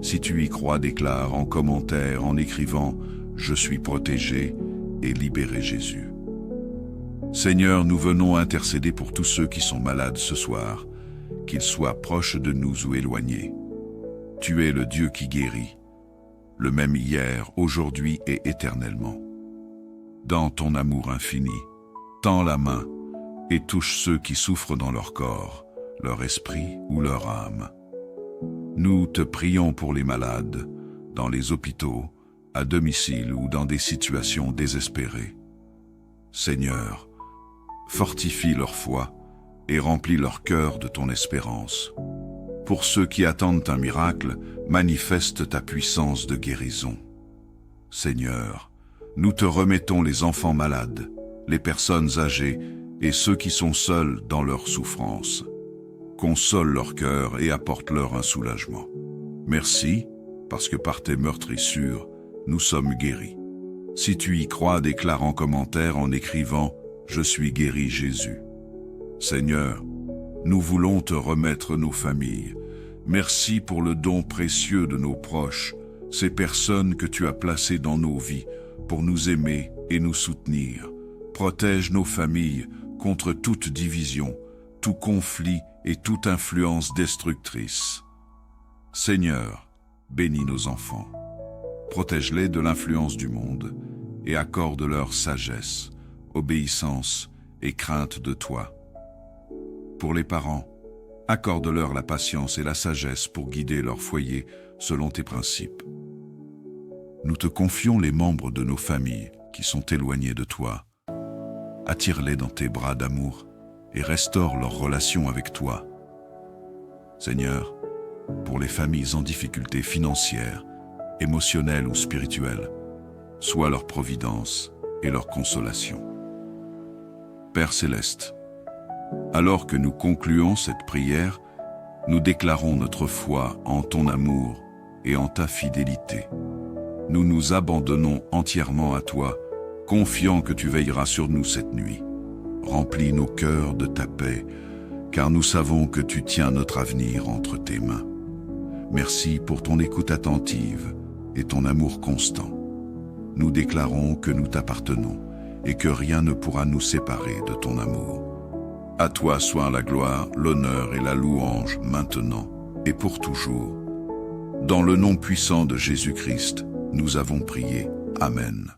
Si tu y crois, déclare en commentaire en écrivant « Je suis protégé et libéré Jésus ». Seigneur, nous venons intercéder pour tous ceux qui sont malades ce soir, qu'ils soient proches de nous ou éloignés. Tu es le Dieu qui guérit, le même hier, aujourd'hui et éternellement. Dans ton amour infini, tends la main et touche ceux qui souffrent dans leur corps, leur esprit ou leur âme. Nous te prions pour les malades, dans les hôpitaux, à domicile ou dans des situations désespérées. Seigneur, fortifie leur foi et remplis leur cœur de ton espérance. Pour ceux qui attendent un miracle, manifeste ta puissance de guérison. Seigneur, nous te remettons les enfants malades, les personnes âgées et ceux qui sont seuls dans leur souffrance. Console leur cœur et apporte-leur un soulagement. Merci, parce que par tes meurtrissures, nous sommes guéris. Si tu y crois, déclare en commentaire en écrivant « Je suis guéri Jésus ». Seigneur, nous voulons te remettre nos familles. Merci pour le don précieux de nos proches, ces personnes que tu as placées dans nos vies pour nous aimer et nous soutenir. Protège nos familles contre toute division, tout conflit et toute influence destructrice. Seigneur, bénis nos enfants. Protège-les de l'influence du monde et accorde-leur sagesse, obéissance et crainte de toi. Pour les parents, accorde-leur la patience et la sagesse pour guider leur foyer selon tes principes. Nous te confions les membres de nos familles qui sont éloignés de toi. Attire-les dans tes bras d'amour et restaure leur relation avec toi. Seigneur, pour les familles en difficulté financière, émotionnelle ou spirituelle, sois leur providence et leur consolation. Père céleste, alors que nous concluons cette prière, nous déclarons notre foi en ton amour et en ta fidélité. Nous nous abandonnons entièrement à toi, confiant que tu veilleras sur nous cette nuit. Remplis nos cœurs de ta paix, car nous savons que tu tiens notre avenir entre tes mains. Merci pour ton écoute attentive et ton amour constant. Nous déclarons que nous t'appartenons et que rien ne pourra nous séparer de ton amour. À toi soit la gloire, l'honneur et la louange maintenant et pour toujours. Dans le nom puissant de Jésus-Christ, nous avons prié. Amen.